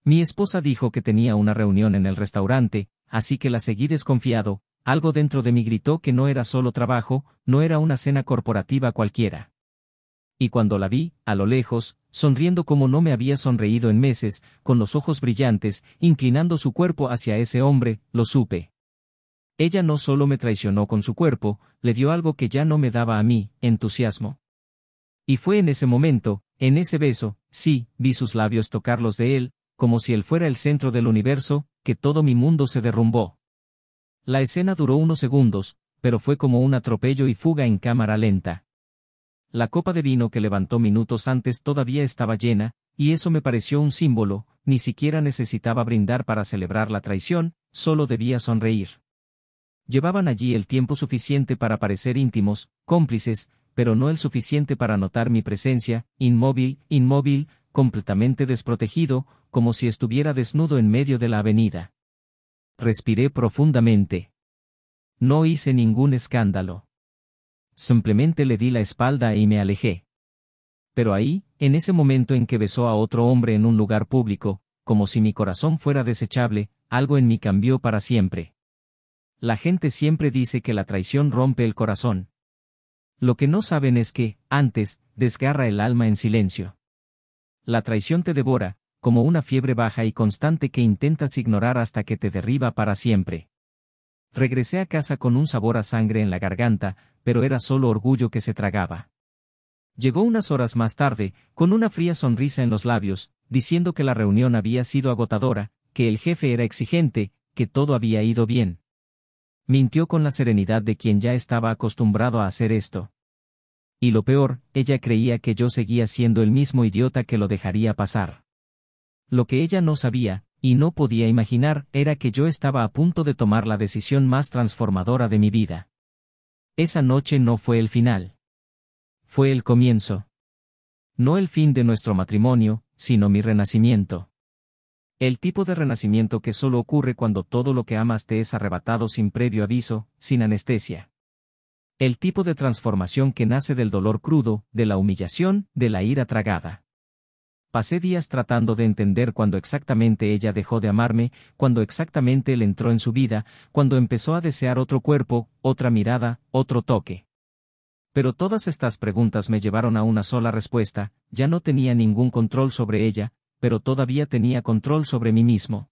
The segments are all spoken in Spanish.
Mi esposa dijo que tenía una reunión en el restaurante, así que la seguí desconfiado. Algo dentro de mí gritó que no era solo trabajo, no era una cena corporativa cualquiera. Y cuando la vi, a lo lejos, sonriendo como no me había sonreído en meses, con los ojos brillantes, inclinando su cuerpo hacia ese hombre, lo supe. Ella no solo me traicionó con su cuerpo, le dio algo que ya no me daba a mí, entusiasmo. Y fue en ese momento, en ese beso, sí, vi sus labios tocar los de él, como si él fuera el centro del universo, que todo mi mundo se derrumbó. La escena duró unos segundos, pero fue como un atropello y fuga en cámara lenta. La copa de vino que levantó minutos antes todavía estaba llena, y eso me pareció un símbolo, ni siquiera necesitaba brindar para celebrar la traición, solo debía sonreír. Llevaban allí el tiempo suficiente para parecer íntimos, cómplices, pero no el suficiente para notar mi presencia, inmóvil, completamente desprotegido, como si estuviera desnudo en medio de la avenida. Respiré profundamente. No hice ningún escándalo. Simplemente le di la espalda y me alejé. Pero ahí, en ese momento en que besó a otro hombre en un lugar público, como si mi corazón fuera desechable, algo en mí cambió para siempre. La gente siempre dice que la traición rompe el corazón. Lo que no saben es que, antes, desgarra el alma en silencio. La traición te devora, como una fiebre baja y constante que intentas ignorar hasta que te derriba para siempre. Regresé a casa con un sabor a sangre en la garganta, pero era solo orgullo que se tragaba. Llegó unas horas más tarde, con una fría sonrisa en los labios, diciendo que la reunión había sido agotadora, que el jefe era exigente, que todo había ido bien. Mintió con la serenidad de quien ya estaba acostumbrado a hacer esto. Y lo peor, ella creía que yo seguía siendo el mismo idiota que lo dejaría pasar. Lo que ella no sabía, y no podía imaginar, era que yo estaba a punto de tomar la decisión más transformadora de mi vida. Esa noche no fue el final. Fue el comienzo. No el fin de nuestro matrimonio, sino mi renacimiento. El tipo de renacimiento que solo ocurre cuando todo lo que amas te es arrebatado sin previo aviso, sin anestesia. El tipo de transformación que nace del dolor crudo, de la humillación, de la ira tragada. Pasé días tratando de entender cuándo exactamente ella dejó de amarme, cuándo exactamente él entró en su vida, cuándo empezó a desear otro cuerpo, otra mirada, otro toque. Pero todas estas preguntas me llevaron a una sola respuesta: ya no tenía ningún control sobre ella, pero todavía tenía control sobre mí mismo.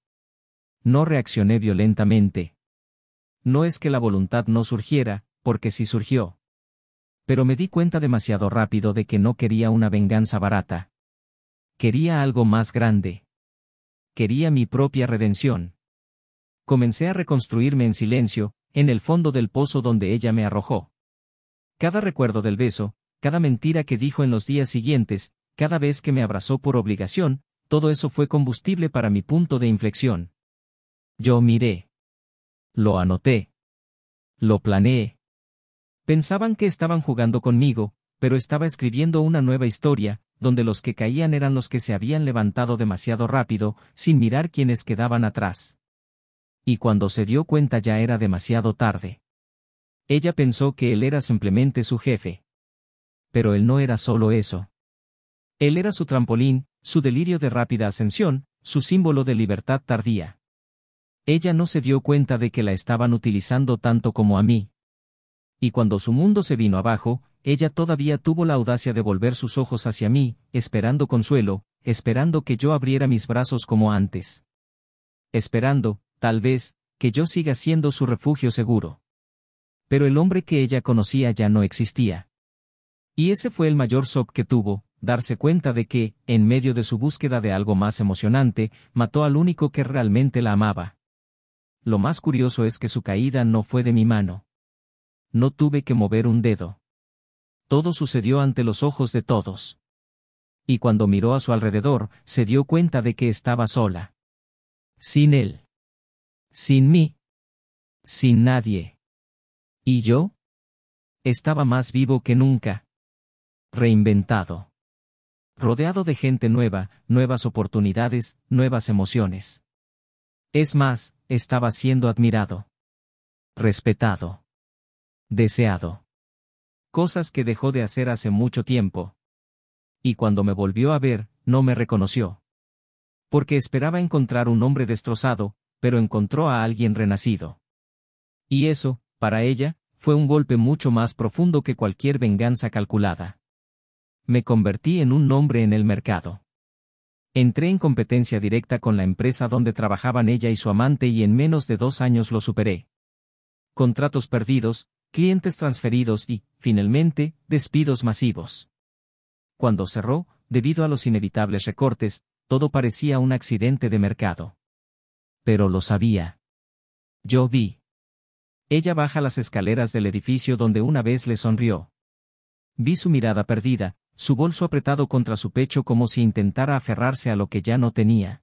No reaccioné violentamente. No es que la voluntad no surgiera, porque sí surgió. Pero me di cuenta demasiado rápido de que no quería una venganza barata. Quería algo más grande. Quería mi propia redención. Comencé a reconstruirme en silencio, en el fondo del pozo donde ella me arrojó. Cada recuerdo del beso, cada mentira que dijo en los días siguientes, cada vez que me abrazó por obligación, todo eso fue combustible para mi punto de inflexión. Yo miré. Lo anoté. Lo planeé. Pensaban que estaban jugando conmigo, pero estaba escribiendo una nueva historia, donde los que caían eran los que se habían levantado demasiado rápido, sin mirar quiénes quedaban atrás. Y cuando se dio cuenta ya era demasiado tarde. Ella pensó que él era simplemente su jefe. Pero él no era solo eso. Él era su trampolín, su delirio de rápida ascensión, su símbolo de libertad tardía. Ella no se dio cuenta de que la estaban utilizando tanto como a mí. Y cuando su mundo se vino abajo, ella todavía tuvo la audacia de volver sus ojos hacia mí, esperando consuelo, esperando que yo abriera mis brazos como antes. Esperando, tal vez, que yo siga siendo su refugio seguro. Pero el hombre que ella conocía ya no existía. Y ese fue el mayor shock que tuvo, darse cuenta de que, en medio de su búsqueda de algo más emocionante, mató al único que realmente la amaba. Lo más curioso es que su caída no fue de mi mano. No tuve que mover un dedo. Todo sucedió ante los ojos de todos. Y cuando miró a su alrededor, se dio cuenta de que estaba sola. Sin él. Sin mí. Sin nadie. ¿Y yo? Estaba más vivo que nunca. Reinventado. Rodeado de gente nueva, nuevas oportunidades, nuevas emociones. Es más, estaba siendo admirado. Respetado. Deseado. Cosas que dejó de hacer hace mucho tiempo. Y cuando me volvió a ver, no me reconoció. Porque esperaba encontrar un hombre destrozado, pero encontró a alguien renacido. Y eso, para ella, fue un golpe mucho más profundo que cualquier venganza calculada. Me convertí en un nombre en el mercado. Entré en competencia directa con la empresa donde trabajaban ella y su amante y en menos de 2 años lo superé. Contratos perdidos, clientes transferidos y, finalmente, despidos masivos. Cuando cerró, debido a los inevitables recortes, todo parecía un accidente de mercado. Pero lo sabía. Yo vi. Ella baja las escaleras del edificio donde una vez le sonrió. Vi su mirada perdida, su bolso apretado contra su pecho como si intentara aferrarse a lo que ya no tenía.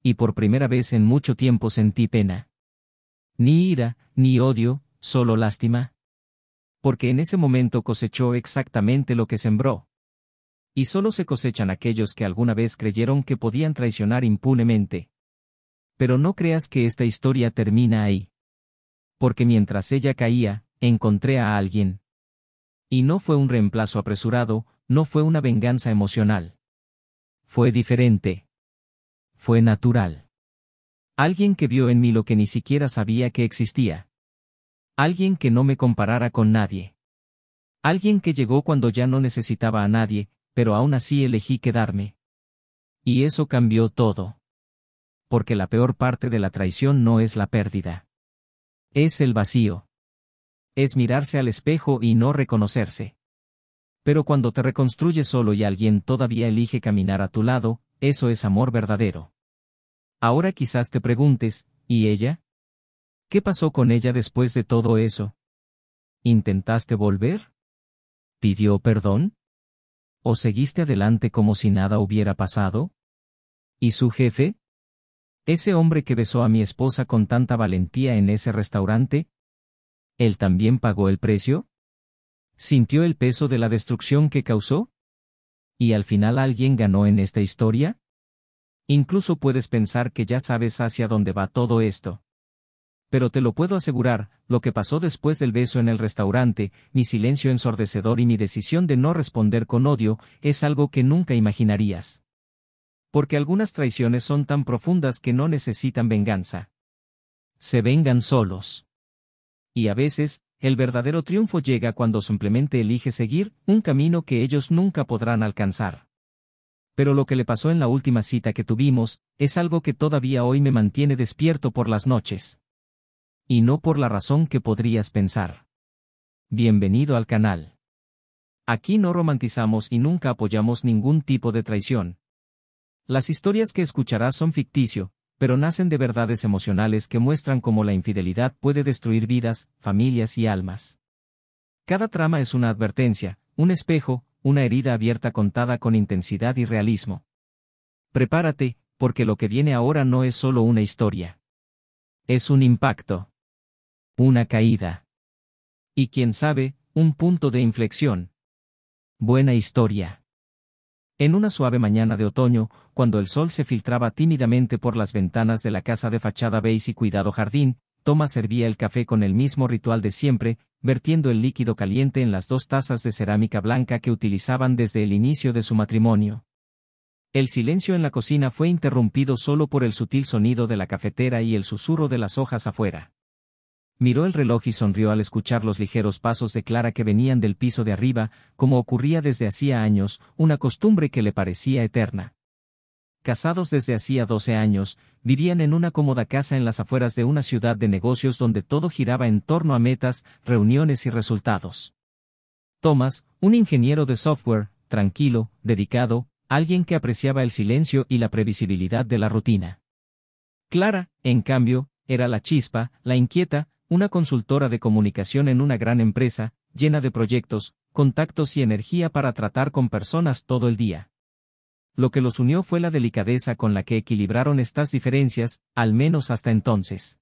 Y por primera vez en mucho tiempo sentí pena. Ni ira, ni odio, solo lástima. Porque en ese momento cosechó exactamente lo que sembró. Y solo se cosechan aquellos que alguna vez creyeron que podían traicionar impunemente. Pero no creas que esta historia termina ahí. Porque mientras ella caía, encontré a alguien. Y no fue un reemplazo apresurado, no fue una venganza emocional. Fue diferente. Fue natural. Alguien que vio en mí lo que ni siquiera sabía que existía. Alguien que no me comparara con nadie. Alguien que llegó cuando ya no necesitaba a nadie, pero aún así elegí quedarme. Y eso cambió todo. Porque la peor parte de la traición no es la pérdida. Es el vacío. Es mirarse al espejo y no reconocerse. Pero cuando te reconstruyes solo y alguien todavía elige caminar a tu lado, eso es amor verdadero. Ahora quizás te preguntes, ¿y ella? ¿Qué pasó con ella después de todo eso? ¿Intentaste volver? ¿Pidió perdón? ¿O seguiste adelante como si nada hubiera pasado? ¿Y su jefe? ¿Ese hombre que besó a mi esposa con tanta valentía en ese restaurante? ¿Él también pagó el precio? ¿Sintió el peso de la destrucción que causó? ¿Y al final alguien ganó en esta historia? Incluso puedes pensar que ya sabes hacia dónde va todo esto. Pero te lo puedo asegurar, lo que pasó después del beso en el restaurante, mi silencio ensordecedor y mi decisión de no responder con odio, es algo que nunca imaginarías. Porque algunas traiciones son tan profundas que no necesitan venganza. Se vengan solos. Y a veces, el verdadero triunfo llega cuando simplemente elige seguir un camino que ellos nunca podrán alcanzar. Pero lo que le pasó en la última cita que tuvimos, es algo que todavía hoy me mantiene despierto por las noches. Y no por la razón que podrías pensar. Bienvenido al canal. Aquí no romantizamos y nunca apoyamos ningún tipo de traición. Las historias que escucharás son ficticio, pero nacen de verdades emocionales que muestran cómo la infidelidad puede destruir vidas, familias y almas. Cada trama es una advertencia, un espejo, una herida abierta contada con intensidad y realismo. Prepárate, porque lo que viene ahora no es solo una historia. Es un impacto. Una caída. Y quién sabe, un punto de inflexión. Buena historia. En una suave mañana de otoño, cuando el sol se filtraba tímidamente por las ventanas de la casa de fachada beige y cuidado jardín, Thomas servía el café con el mismo ritual de siempre, vertiendo el líquido caliente en las 2 tazas de cerámica blanca que utilizaban desde el inicio de su matrimonio. El silencio en la cocina fue interrumpido solo por el sutil sonido de la cafetera y el susurro de las hojas afuera. Miró el reloj y sonrió al escuchar los ligeros pasos de Clara que venían del piso de arriba, como ocurría desde hacía años, una costumbre que le parecía eterna. Casados desde hacía 12 años, vivían en una cómoda casa en las afueras de una ciudad de negocios donde todo giraba en torno a metas, reuniones y resultados. Thomas, un ingeniero de software, tranquilo, dedicado, alguien que apreciaba el silencio y la previsibilidad de la rutina. Clara, en cambio, era la chispa, la inquieta, una consultora de comunicación en una gran empresa, llena de proyectos, contactos y energía para tratar con personas todo el día. Lo que los unió fue la delicadeza con la que equilibraron estas diferencias, al menos hasta entonces.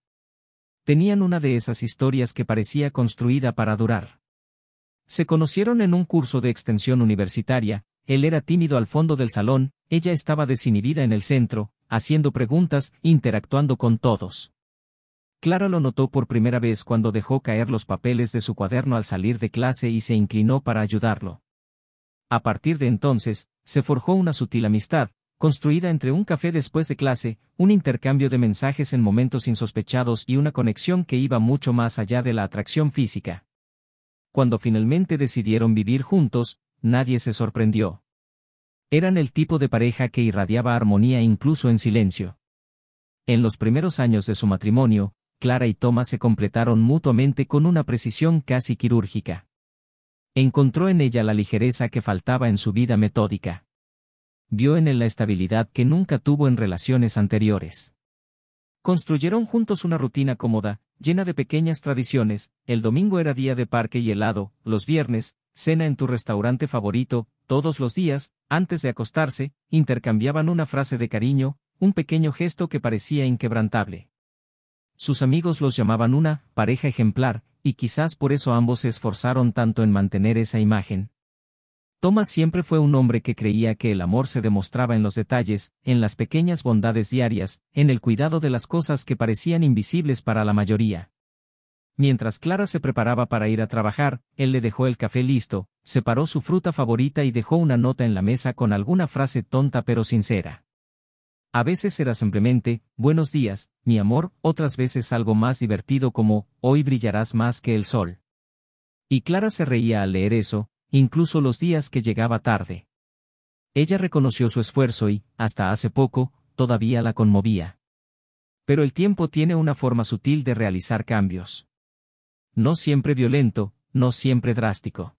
Tenían una de esas historias que parecía construida para durar. Se conocieron en un curso de extensión universitaria, él era tímido al fondo del salón, ella estaba desinhibida en el centro, haciendo preguntas, interactuando con todos. Clara lo notó por primera vez cuando dejó caer los papeles de su cuaderno al salir de clase y se inclinó para ayudarlo. A partir de entonces, se forjó una sutil amistad, construida entre un café después de clase, un intercambio de mensajes en momentos insospechados y una conexión que iba mucho más allá de la atracción física. Cuando finalmente decidieron vivir juntos, nadie se sorprendió. Eran el tipo de pareja que irradiaba armonía incluso en silencio. En los primeros años de su matrimonio, Clara y Thomas se completaron mutuamente con una precisión casi quirúrgica. Encontró en ella la ligereza que faltaba en su vida metódica. Vio en él la estabilidad que nunca tuvo en relaciones anteriores. Construyeron juntos una rutina cómoda, llena de pequeñas tradiciones. El domingo era día de parque y helado, los viernes, cena en tu restaurante favorito. Todos los días, antes de acostarse, intercambiaban una frase de cariño, un pequeño gesto que parecía inquebrantable. Sus amigos los llamaban una pareja ejemplar, y quizás por eso ambos se esforzaron tanto en mantener esa imagen. Thomas siempre fue un hombre que creía que el amor se demostraba en los detalles, en las pequeñas bondades diarias, en el cuidado de las cosas que parecían invisibles para la mayoría. Mientras Clara se preparaba para ir a trabajar, él le dejó el café listo, separó su fruta favorita y dejó una nota en la mesa con alguna frase tonta pero sincera. A veces era simplemente, buenos días, mi amor, otras veces algo más divertido como, hoy brillarás más que el sol. Y Clara se reía al leer eso, incluso los días que llegaba tarde. Ella reconoció su esfuerzo y, hasta hace poco, todavía la conmovía. Pero el tiempo tiene una forma sutil de realizar cambios. No siempre violento, no siempre drástico.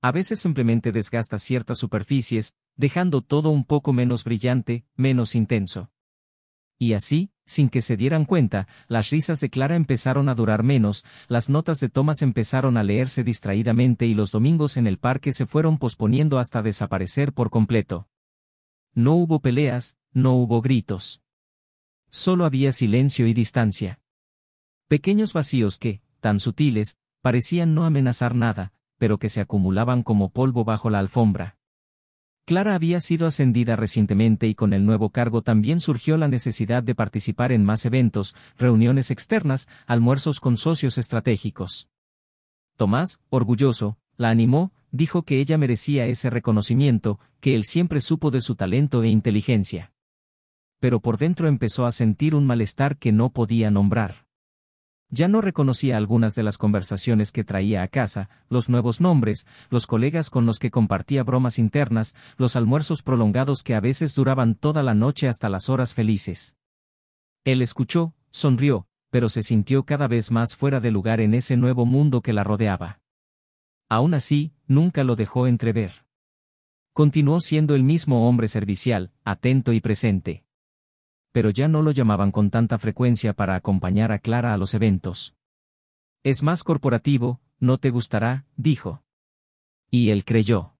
A veces simplemente desgasta ciertas superficies, dejando todo un poco menos brillante, menos intenso. Y así, sin que se dieran cuenta, las risas de Clara empezaron a durar menos, las notas de Thomas empezaron a leerse distraídamente y los domingos en el parque se fueron posponiendo hasta desaparecer por completo. No hubo peleas, no hubo gritos. Solo había silencio y distancia. Pequeños vacíos que, tan sutiles, parecían no amenazar nada, pero que se acumulaban como polvo bajo la alfombra. Clara había sido ascendida recientemente y con el nuevo cargo también surgió la necesidad de participar en más eventos, reuniones externas, almuerzos con socios estratégicos. Tomás, orgulloso, la animó, dijo que ella merecía ese reconocimiento, que él siempre supo de su talento e inteligencia. Pero por dentro empezó a sentir un malestar que no podía nombrar. Ya no reconocía algunas de las conversaciones que traía a casa, los nuevos nombres, los colegas con los que compartía bromas internas, los almuerzos prolongados que a veces duraban toda la noche hasta las horas felices. Él escuchó, sonrió, pero se sintió cada vez más fuera de lugar en ese nuevo mundo que la rodeaba. Aún así, nunca lo dejó entrever. Continuó siendo el mismo hombre servicial, atento y presente. Pero ya no lo llamaban con tanta frecuencia para acompañar a Clara a los eventos. Es más corporativo, no te gustará, dijo. Y él creyó.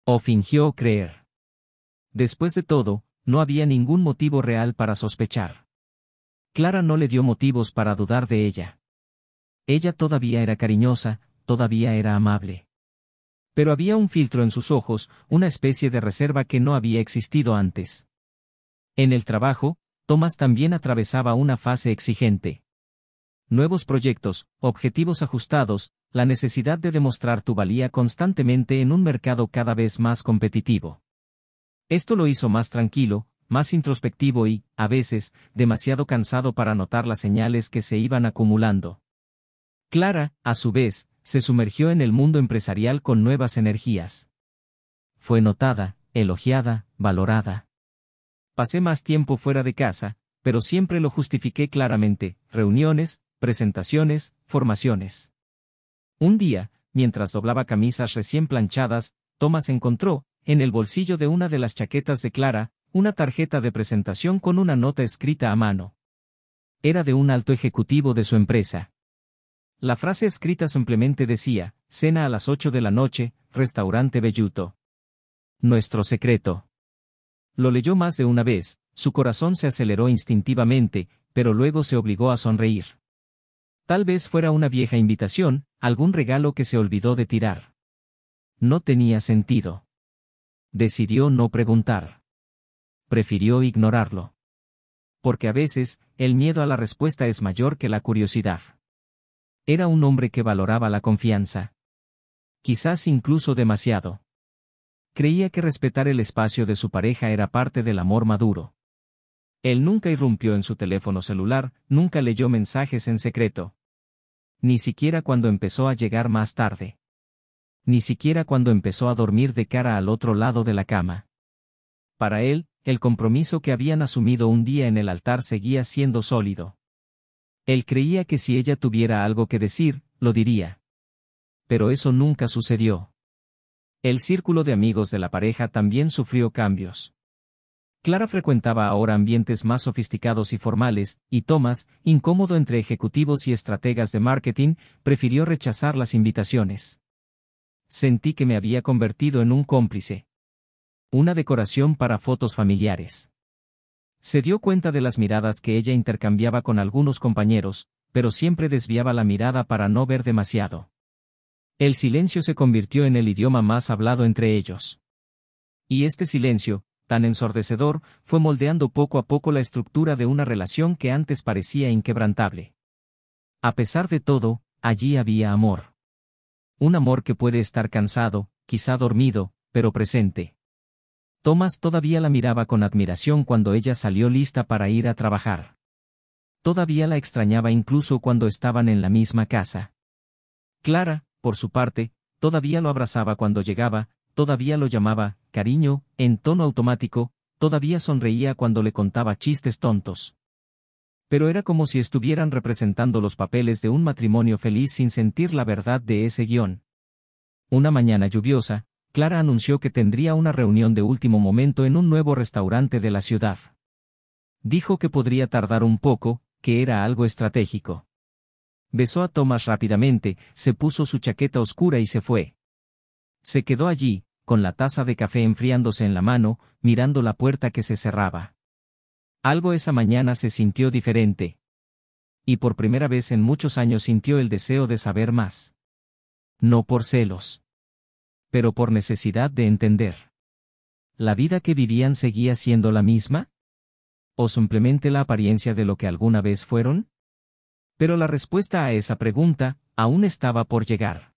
O fingió creer. Después de todo, no había ningún motivo real para sospechar. Clara no le dio motivos para dudar de ella. Ella todavía era cariñosa, todavía era amable. Pero había un filtro en sus ojos, una especie de reserva que no había existido antes. En el trabajo, Thomas también atravesaba una fase exigente. Nuevos proyectos, objetivos ajustados, la necesidad de demostrar tu valía constantemente en un mercado cada vez más competitivo. Esto lo hizo más tranquilo, más introspectivo y, a veces, demasiado cansado para notar las señales que se iban acumulando. Clara, a su vez, se sumergió en el mundo empresarial con nuevas energías. Fue notada, elogiada, valorada. Pasé más tiempo fuera de casa, pero siempre lo justifiqué claramente, reuniones, presentaciones, formaciones. Un día, mientras doblaba camisas recién planchadas, Thomas encontró, en el bolsillo de una de las chaquetas de Clara, una tarjeta de presentación con una nota escrita a mano. Era de un alto ejecutivo de su empresa. La frase escrita simplemente decía, cena a las 8 de la noche, restaurante Velluto. Nuestro secreto. Lo leyó más de una vez, su corazón se aceleró instintivamente, pero luego se obligó a sonreír. Tal vez fuera una vieja invitación, algún regalo que se olvidó de tirar. No tenía sentido. Decidió no preguntar. Prefirió ignorarlo. Porque a veces, el miedo a la respuesta es mayor que la curiosidad. Era un hombre que valoraba la confianza. Quizás incluso demasiado. Creía que respetar el espacio de su pareja era parte del amor maduro. Él nunca irrumpió en su teléfono celular, nunca leyó mensajes en secreto. Ni siquiera cuando empezó a llegar más tarde. Ni siquiera cuando empezó a dormir de cara al otro lado de la cama. Para él, el compromiso que habían asumido un día en el altar seguía siendo sólido. Él creía que si ella tuviera algo que decir, lo diría. Pero eso nunca sucedió. El círculo de amigos de la pareja también sufrió cambios. Clara frecuentaba ahora ambientes más sofisticados y formales, y Thomas, incómodo entre ejecutivos y estrategas de marketing, prefirió rechazar las invitaciones. Sentí que me había convertido en un cómplice. Una decoración para fotos familiares. Se dio cuenta de las miradas que ella intercambiaba con algunos compañeros, pero siempre desviaba la mirada para no ver demasiado. El silencio se convirtió en el idioma más hablado entre ellos. Y este silencio, tan ensordecedor, fue moldeando poco a poco la estructura de una relación que antes parecía inquebrantable. A pesar de todo, allí había amor. Un amor que puede estar cansado, quizá dormido, pero presente. Thomas todavía la miraba con admiración cuando ella salió lista para ir a trabajar. Todavía la extrañaba incluso cuando estaban en la misma casa. Clara, por su parte, todavía lo abrazaba cuando llegaba, todavía lo llamaba, cariño, en tono automático, todavía sonreía cuando le contaba chistes tontos. Pero era como si estuvieran representando los papeles de un matrimonio feliz sin sentir la verdad de ese guión. Una mañana lluviosa, Clara anunció que tendría una reunión de último momento en un nuevo restaurante de la ciudad. Dijo que podría tardar un poco, que era algo estratégico. Besó a Thomas rápidamente, se puso su chaqueta oscura y se fue. Se quedó allí, con la taza de café enfriándose en la mano, mirando la puerta que se cerraba. Algo esa mañana se sintió diferente. Y por primera vez en muchos años sintió el deseo de saber más. No por celos. Pero por necesidad de entender. ¿La vida que vivían seguía siendo la misma? ¿O simplemente la apariencia de lo que alguna vez fueron? Pero la respuesta a esa pregunta, aún estaba por llegar.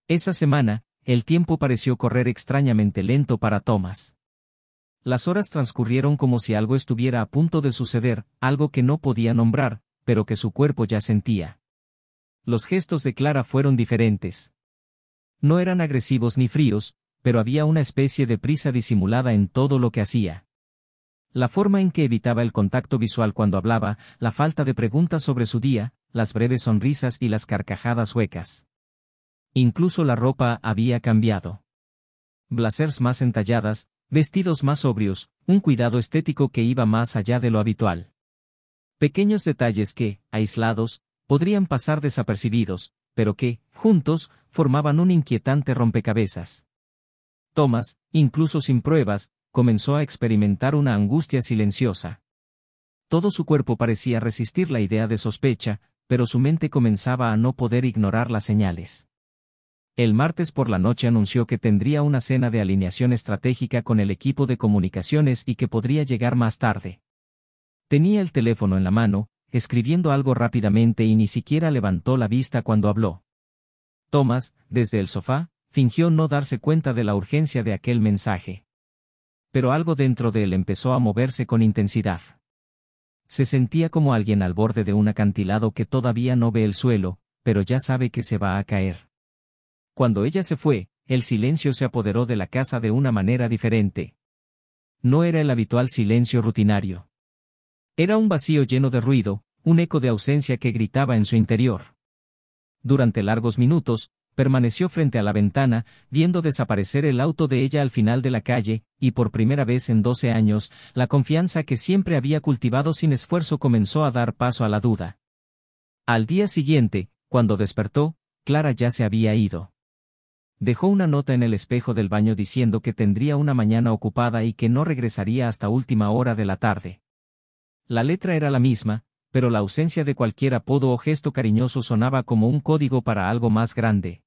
Esa semana, el tiempo pareció correr extrañamente lento para Thomas. Las horas transcurrieron como si algo estuviera a punto de suceder, algo que no podía nombrar, pero que su cuerpo ya sentía. Los gestos de Clara fueron diferentes. No eran agresivos ni fríos, pero había una especie de prisa disimulada en todo lo que hacía. La forma en que evitaba el contacto visual cuando hablaba, la falta de preguntas sobre su día, las breves sonrisas y las carcajadas huecas. Incluso la ropa había cambiado. Blazers más entalladas, vestidos más sobrios, un cuidado estético que iba más allá de lo habitual. Pequeños detalles que, aislados, podrían pasar desapercibidos, pero que, juntos, formaban un inquietante rompecabezas. Thomas, incluso sin pruebas, comenzó a experimentar una angustia silenciosa. Todo su cuerpo parecía resistir la idea de sospecha, pero su mente comenzaba a no poder ignorar las señales. El martes por la noche anunció que tendría una cena de alineación estratégica con el equipo de comunicaciones y que podría llegar más tarde. Tenía el teléfono en la mano, escribiendo algo rápidamente y ni siquiera levantó la vista cuando habló. Thomas, desde el sofá, fingió no darse cuenta de la urgencia de aquel mensaje. Pero algo dentro de él empezó a moverse con intensidad. Se sentía como alguien al borde de un acantilado que todavía no ve el suelo, pero ya sabe que se va a caer. Cuando ella se fue, el silencio se apoderó de la casa de una manera diferente. No era el habitual silencio rutinario. Era un vacío lleno de ruido, un eco de ausencia que gritaba en su interior. Durante largos minutos, permaneció frente a la ventana, viendo desaparecer el auto de ella al final de la calle, y por primera vez en 12 años, la confianza que siempre había cultivado sin esfuerzo comenzó a dar paso a la duda. Al día siguiente, cuando despertó, Clara ya se había ido. Dejó una nota en el espejo del baño diciendo que tendría una mañana ocupada y que no regresaría hasta última hora de la tarde. La letra era la misma, pero la ausencia de cualquier apodo o gesto cariñoso sonaba como un código para algo más grande.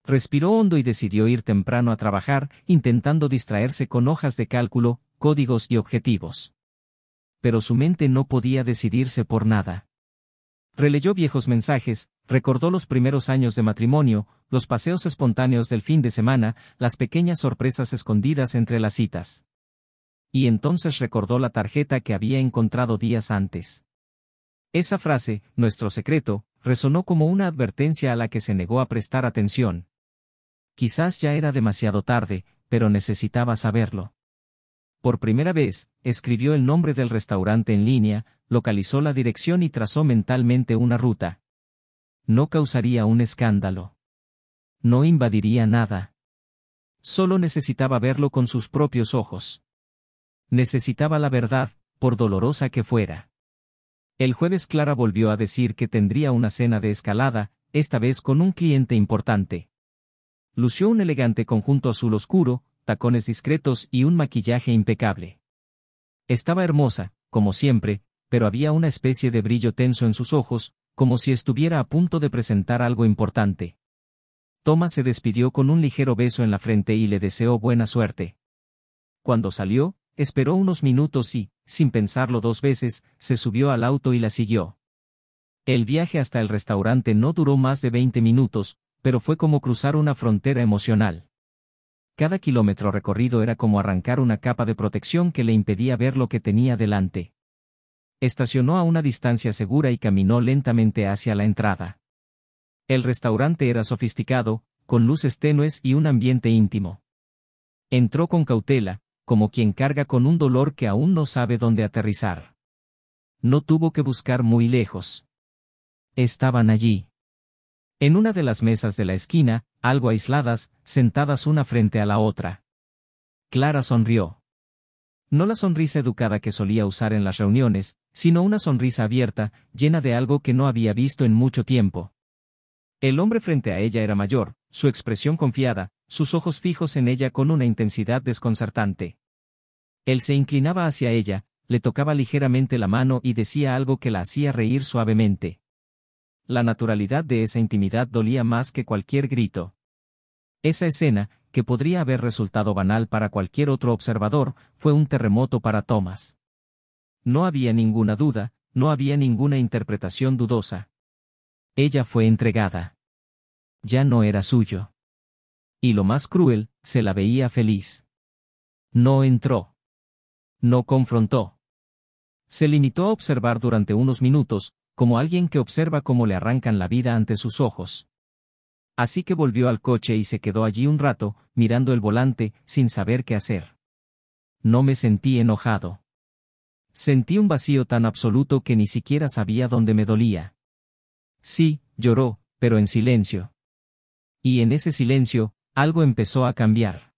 Respiró hondo y decidió ir temprano a trabajar, intentando distraerse con hojas de cálculo, códigos y objetivos. Pero su mente no podía decidirse por nada. Releyó viejos mensajes, recordó los primeros años de matrimonio, los paseos espontáneos del fin de semana, las pequeñas sorpresas escondidas entre las citas. Y entonces recordó la tarjeta que había encontrado días antes. Esa frase, nuestro secreto, resonó como una advertencia a la que se negó a prestar atención. Quizás ya era demasiado tarde, pero necesitaba saberlo. Por primera vez, escribió el nombre del restaurante en línea, localizó la dirección y trazó mentalmente una ruta. No causaría un escándalo. No invadiría nada. Solo necesitaba verlo con sus propios ojos. Necesitaba la verdad, por dolorosa que fuera. El jueves Clara volvió a decir que tendría una cena de escalada, esta vez con un cliente importante. Lució un elegante conjunto azul oscuro, tacones discretos y un maquillaje impecable. Estaba hermosa, como siempre, pero había una especie de brillo tenso en sus ojos, como si estuviera a punto de presentar algo importante. Thomas se despidió con un ligero beso en la frente y le deseó buena suerte. Cuando salió, esperó unos minutos y, sin pensarlo dos veces, se subió al auto y la siguió. El viaje hasta el restaurante no duró más de 20 minutos, pero fue como cruzar una frontera emocional. Cada kilómetro recorrido era como arrancar una capa de protección que le impedía ver lo que tenía delante. Estacionó a una distancia segura y caminó lentamente hacia la entrada. El restaurante era sofisticado, con luces tenues y un ambiente íntimo. Entró con cautela, como quien carga con un dolor que aún no sabe dónde aterrizar. No tuvo que buscar muy lejos. Estaban allí. En una de las mesas de la esquina, algo aisladas, sentadas una frente a la otra. Clara sonrió. No la sonrisa educada que solía usar en las reuniones, sino una sonrisa abierta, llena de algo que no había visto en mucho tiempo. El hombre frente a ella era mayor, su expresión confiada, sus ojos fijos en ella con una intensidad desconcertante. Él se inclinaba hacia ella, le tocaba ligeramente la mano y decía algo que la hacía reír suavemente. La naturalidad de esa intimidad dolía más que cualquier grito. Esa escena, que podría haber resultado banal para cualquier otro observador, fue un terremoto para Thomas. No había ninguna duda, no había ninguna interpretación dudosa. Ella fue entregada. Ya no era suyo. Y lo más cruel, se la veía feliz. No entró. No confrontó. Se limitó a observar durante unos minutos, como alguien que observa cómo le arrancan la vida ante sus ojos. Así que volvió al coche y se quedó allí un rato, mirando el volante, sin saber qué hacer. No me sentí enojado. Sentí un vacío tan absoluto que ni siquiera sabía dónde me dolía. Sí, lloró, pero en silencio. Y en ese silencio, algo empezó a cambiar.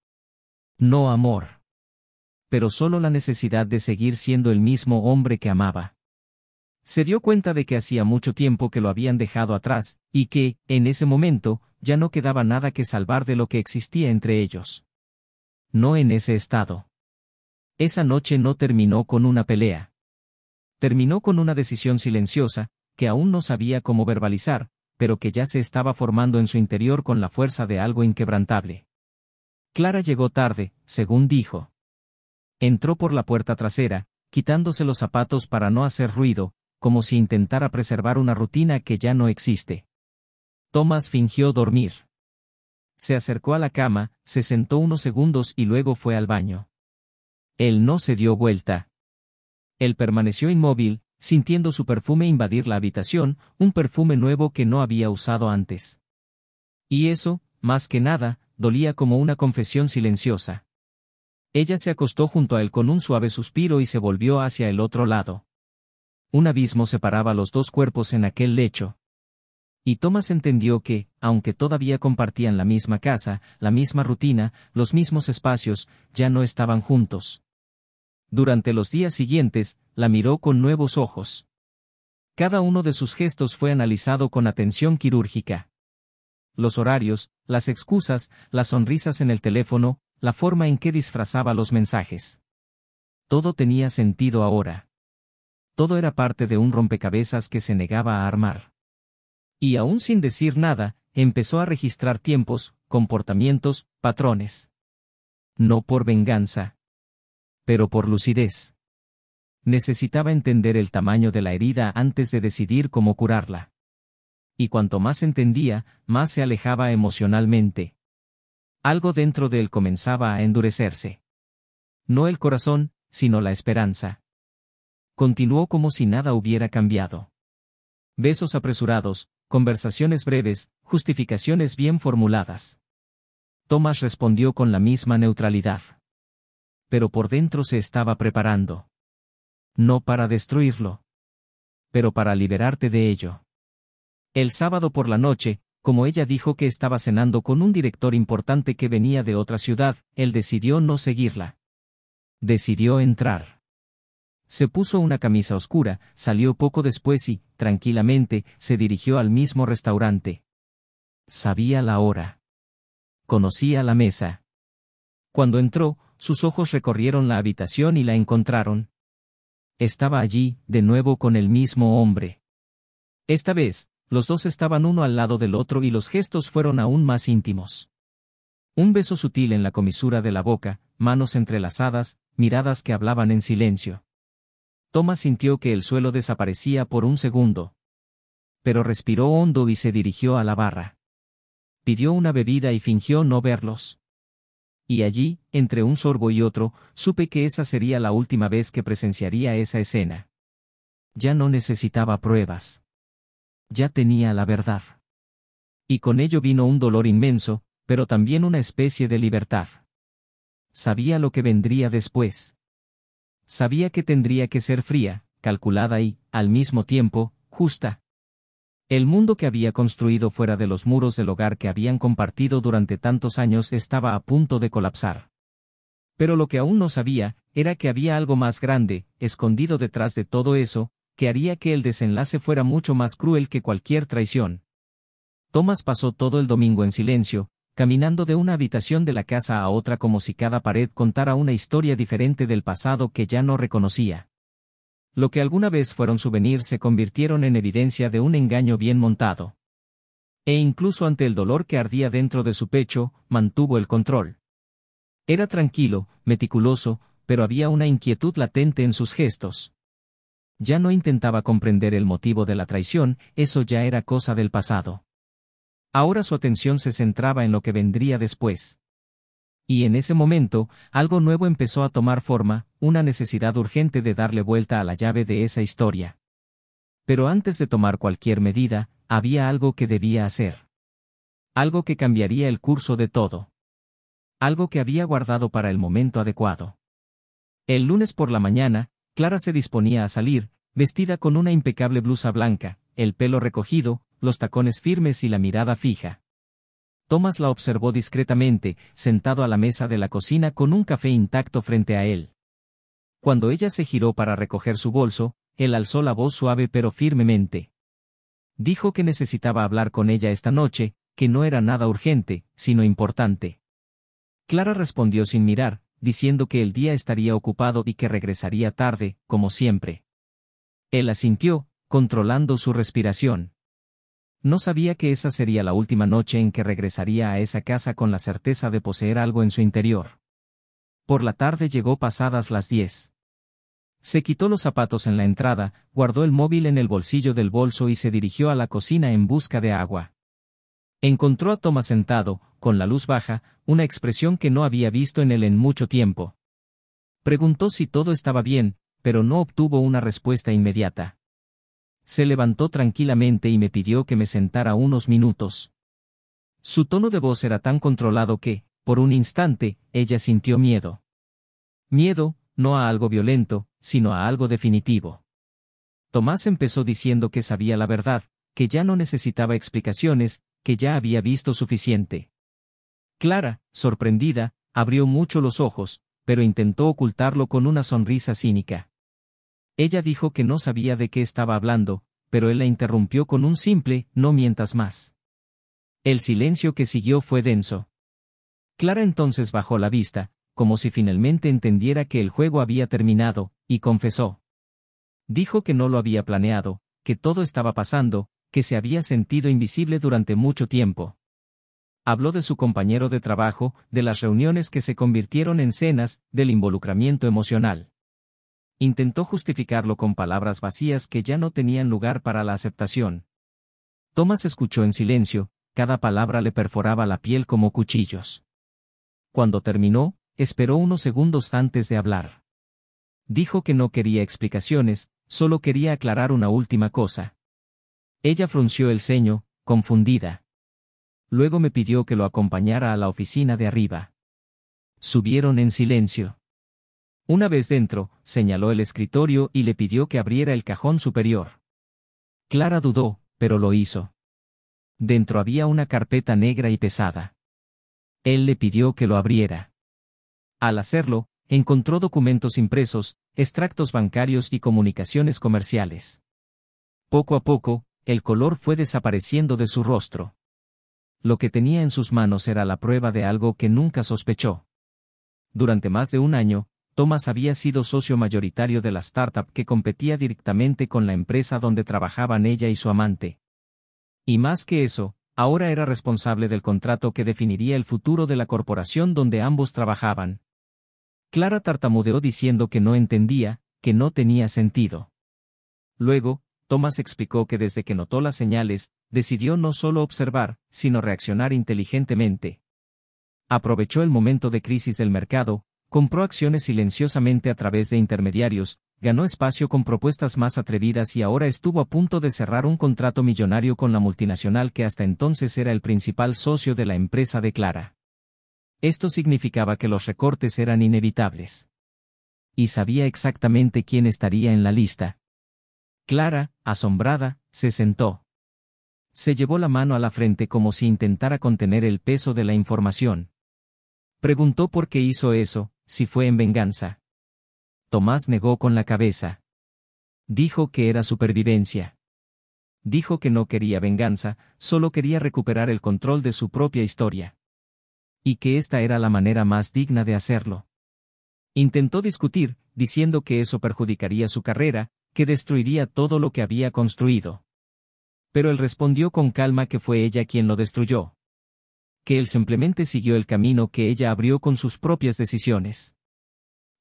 No amor. Pero solo la necesidad de seguir siendo el mismo hombre que amaba. Se dio cuenta de que hacía mucho tiempo que lo habían dejado atrás, y que, en ese momento, ya no quedaba nada que salvar de lo que existía entre ellos. No en ese estado. Esa noche no terminó con una pelea. Terminó con una decisión silenciosa, que aún no sabía cómo verbalizar, pero que ya se estaba formando en su interior con la fuerza de algo inquebrantable. Clara llegó tarde, según dijo. Entró por la puerta trasera, quitándose los zapatos para no hacer ruido, como si intentara preservar una rutina que ya no existe. Thomas fingió dormir. Se acercó a la cama, se sentó unos segundos y luego fue al baño. Él no se dio vuelta. Él permaneció inmóvil, sintiendo su perfume invadir la habitación, un perfume nuevo que no había usado antes. Y eso, más que nada, dolía como una confesión silenciosa. Ella se acostó junto a él con un suave suspiro y se volvió hacia el otro lado. Un abismo separaba los dos cuerpos en aquel lecho. Y Thomas entendió que, aunque todavía compartían la misma casa, la misma rutina, los mismos espacios, ya no estaban juntos. Durante los días siguientes, la miró con nuevos ojos. Cada uno de sus gestos fue analizado con atención quirúrgica. Los horarios, las excusas, las sonrisas en el teléfono, la forma en que disfrazaba los mensajes. Todo tenía sentido ahora. Todo era parte de un rompecabezas que se negaba a armar. Y aún sin decir nada, empezó a registrar tiempos, comportamientos, patrones. No por venganza. Pero por lucidez. Necesitaba entender el tamaño de la herida antes de decidir cómo curarla. Y cuanto más entendía, más se alejaba emocionalmente. Algo dentro de él comenzaba a endurecerse. No el corazón, sino la esperanza. Continuó como si nada hubiera cambiado. Besos apresurados, conversaciones breves, justificaciones bien formuladas. Thomas respondió con la misma neutralidad. Pero por dentro se estaba preparando. No para destruirlo, pero para liberarte de ello. El sábado por la noche, como ella dijo que estaba cenando con un director importante que venía de otra ciudad, él decidió no seguirla. Decidió entrar. Se puso una camisa oscura, salió poco después y, tranquilamente, se dirigió al mismo restaurante. Sabía la hora. Conocía la mesa. Cuando entró, sus ojos recorrieron la habitación y la encontraron. Estaba allí, de nuevo con el mismo hombre. Esta vez, los dos estaban uno al lado del otro y los gestos fueron aún más íntimos. Un beso sutil en la comisura de la boca, manos entrelazadas, miradas que hablaban en silencio. Thomas sintió que el suelo desaparecía por un segundo. Pero respiró hondo y se dirigió a la barra. Pidió una bebida y fingió no verlos. Y allí, entre un sorbo y otro, supe que esa sería la última vez que presenciaría esa escena. Ya no necesitaba pruebas. Ya tenía la verdad. Y con ello vino un dolor inmenso, pero también una especie de libertad. Sabía lo que vendría después. Sabía que tendría que ser fría, calculada y, al mismo tiempo, justa. El mundo que había construido fuera de los muros del hogar que habían compartido durante tantos años estaba a punto de colapsar. Pero lo que aún no sabía, era que había algo más grande, escondido detrás de todo eso, que haría que el desenlace fuera mucho más cruel que cualquier traición. Thomas pasó todo el domingo en silencio, caminando de una habitación de la casa a otra como si cada pared contara una historia diferente del pasado que ya no reconocía. Lo que alguna vez fueron souvenirs se convirtieron en evidencia de un engaño bien montado. E incluso ante el dolor que ardía dentro de su pecho, mantuvo el control. Era tranquilo, meticuloso, pero había una inquietud latente en sus gestos. Ya no intentaba comprender el motivo de la traición, eso ya era cosa del pasado. Ahora su atención se centraba en lo que vendría después. Y en ese momento, algo nuevo empezó a tomar forma, una necesidad urgente de darle vuelta a la llave de esa historia. Pero antes de tomar cualquier medida, había algo que debía hacer. Algo que cambiaría el curso de todo. Algo que había guardado para el momento adecuado. El lunes por la mañana, Clara se disponía a salir, vestida con una impecable blusa blanca, el pelo recogido, los tacones firmes y la mirada fija. Thomas la observó discretamente, sentado a la mesa de la cocina con un café intacto frente a él. Cuando ella se giró para recoger su bolso, él alzó la voz suave pero firmemente. Dijo que necesitaba hablar con ella esta noche, que no era nada urgente, sino importante. Clara respondió sin mirar, diciendo que el día estaría ocupado y que regresaría tarde, como siempre. Él asintió, controlando su respiración. No sabía que esa sería la última noche en que regresaría a esa casa con la certeza de poseer algo en su interior. Por la tarde llegó pasadas las 10. Se quitó los zapatos en la entrada, guardó el móvil en el bolsillo del bolso y se dirigió a la cocina en busca de agua. Encontró a Thomas sentado, con la luz baja, una expresión que no había visto en él en mucho tiempo. Preguntó si todo estaba bien, pero no obtuvo una respuesta inmediata. Se levantó tranquilamente y me pidió que me sentara unos minutos. Su tono de voz era tan controlado que, por un instante, ella sintió miedo. Miedo, no a algo violento, sino a algo definitivo. Tomás empezó diciendo que sabía la verdad, que ya no necesitaba explicaciones, que ya había visto suficiente. Clara, sorprendida, abrió mucho los ojos, pero intentó ocultarlo con una sonrisa cínica. Ella dijo que no sabía de qué estaba hablando, pero él la interrumpió con un simple, no mientas más. El silencio que siguió fue denso. Clara entonces bajó la vista, como si finalmente entendiera que el juego había terminado, y confesó. Dijo que no lo había planeado, que todo estaba pasando, que se había sentido invisible durante mucho tiempo. Habló de su compañero de trabajo, de las reuniones que se convirtieron en cenas, del involucramiento emocional. Intentó justificarlo con palabras vacías que ya no tenían lugar para la aceptación. Thomas escuchó en silencio, cada palabra le perforaba la piel como cuchillos. Cuando terminó, esperó unos segundos antes de hablar. Dijo que no quería explicaciones, solo quería aclarar una última cosa. Ella frunció el ceño, confundida. Luego me pidió que lo acompañara a la oficina de arriba. Subieron en silencio. Una vez dentro, señaló el escritorio y le pidió que abriera el cajón superior. Clara dudó, pero lo hizo. Dentro había una carpeta negra y pesada. Él le pidió que lo abriera. Al hacerlo, encontró documentos impresos, extractos bancarios y comunicaciones comerciales. Poco a poco, el color fue desapareciendo de su rostro. Lo que tenía en sus manos era la prueba de algo que nunca sospechó. Durante más de un año, Thomas había sido socio mayoritario de la startup que competía directamente con la empresa donde trabajaban ella y su amante. Y más que eso, ahora era responsable del contrato que definiría el futuro de la corporación donde ambos trabajaban. Clara tartamudeó diciendo que no entendía, que no tenía sentido. Luego, Thomas explicó que desde que notó las señales, decidió no solo observar, sino reaccionar inteligentemente. Aprovechó el momento de crisis del mercado, compró acciones silenciosamente a través de intermediarios, ganó espacio con propuestas más atrevidas y ahora estuvo a punto de cerrar un contrato millonario con la multinacional que hasta entonces era el principal socio de la empresa de Clara. Esto significaba que los recortes eran inevitables. Y sabía exactamente quién estaría en la lista. Clara, asombrada, se sentó. Se llevó la mano a la frente como si intentara contener el peso de la información. Preguntó por qué hizo eso, si fue en venganza. Tomás negó con la cabeza. Dijo que era supervivencia. Dijo que no quería venganza, solo quería recuperar el control de su propia historia. Y que esta era la manera más digna de hacerlo. Intentó discutir, diciendo que eso perjudicaría su carrera, que destruiría todo lo que había construido. Pero él respondió con calma que fue ella quien lo destruyó. Que él simplemente siguió el camino que ella abrió con sus propias decisiones.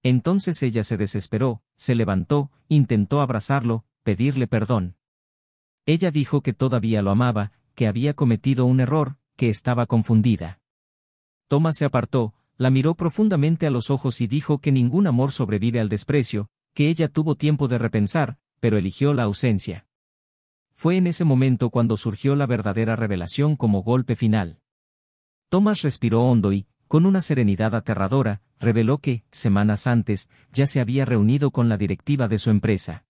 Entonces ella se desesperó, se levantó, intentó abrazarlo, pedirle perdón. Ella dijo que todavía lo amaba, que había cometido un error, que estaba confundida. Thomas se apartó, la miró profundamente a los ojos y dijo que ningún amor sobrevive al desprecio, que ella tuvo tiempo de repensar, pero eligió la ausencia. Fue en ese momento cuando surgió la verdadera revelación como golpe final. Thomas respiró hondo y, con una serenidad aterradora, reveló que, semanas antes, ya se había reunido con la directiva de su empresa.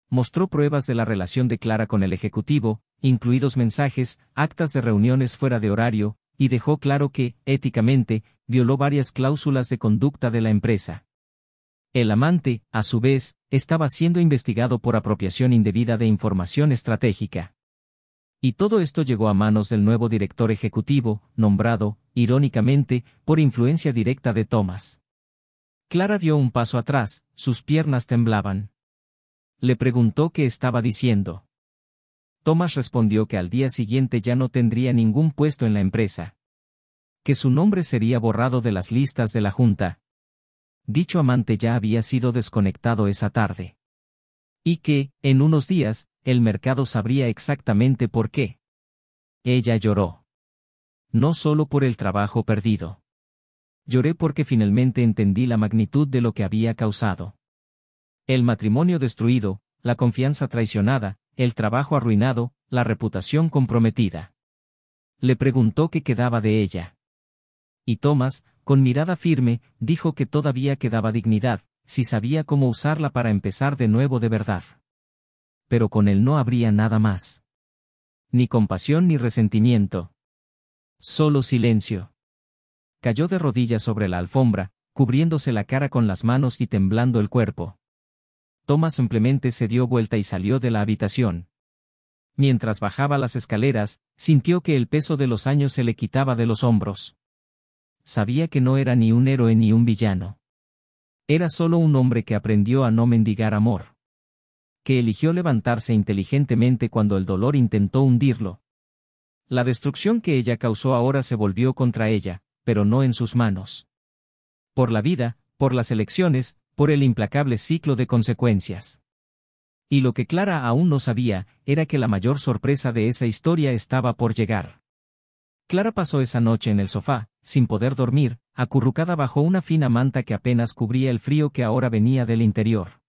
Mostró pruebas de la relación de Clara con el ejecutivo, incluidos mensajes, actas de reuniones fuera de horario, y dejó claro que, éticamente, violó varias cláusulas de conducta de la empresa. El amante, a su vez, estaba siendo investigado por apropiación indebida de información estratégica. Y todo esto llegó a manos del nuevo director ejecutivo, nombrado, irónicamente, por influencia directa de Thomas. Clara dio un paso atrás, sus piernas temblaban. Le preguntó qué estaba diciendo. Thomas respondió que al día siguiente ya no tendría ningún puesto en la empresa. Que su nombre sería borrado de las listas de la junta. Dicho amante ya había sido desconectado esa tarde. Y que, en unos días, el mercado sabría exactamente por qué. Ella lloró. No solo por el trabajo perdido. Lloré porque finalmente entendí la magnitud de lo que había causado. El matrimonio destruido, la confianza traicionada, el trabajo arruinado, la reputación comprometida. Le preguntó qué quedaba de ella. Y Thomas, con mirada firme, dijo que todavía quedaba dignidad, si sabía cómo usarla para empezar de nuevo de verdad. Pero con él no habría nada más. Ni compasión ni resentimiento. Solo silencio. Cayó de rodillas sobre la alfombra, cubriéndose la cara con las manos y temblando el cuerpo. Thomas simplemente se dio vuelta y salió de la habitación. Mientras bajaba las escaleras, sintió que el peso de los años se le quitaba de los hombros. Sabía que no era ni un héroe ni un villano. Era solo un hombre que aprendió a no mendigar amor. Que eligió levantarse inteligentemente cuando el dolor intentó hundirlo. La destrucción que ella causó ahora se volvió contra ella, pero no en sus manos. Por la vida, por las elecciones, por el implacable ciclo de consecuencias. Y lo que Clara aún no sabía, era que la mayor sorpresa de esa historia estaba por llegar. Clara pasó esa noche en el sofá, sin poder dormir, acurrucada bajo una fina manta que apenas cubría el frío que ahora venía del interior.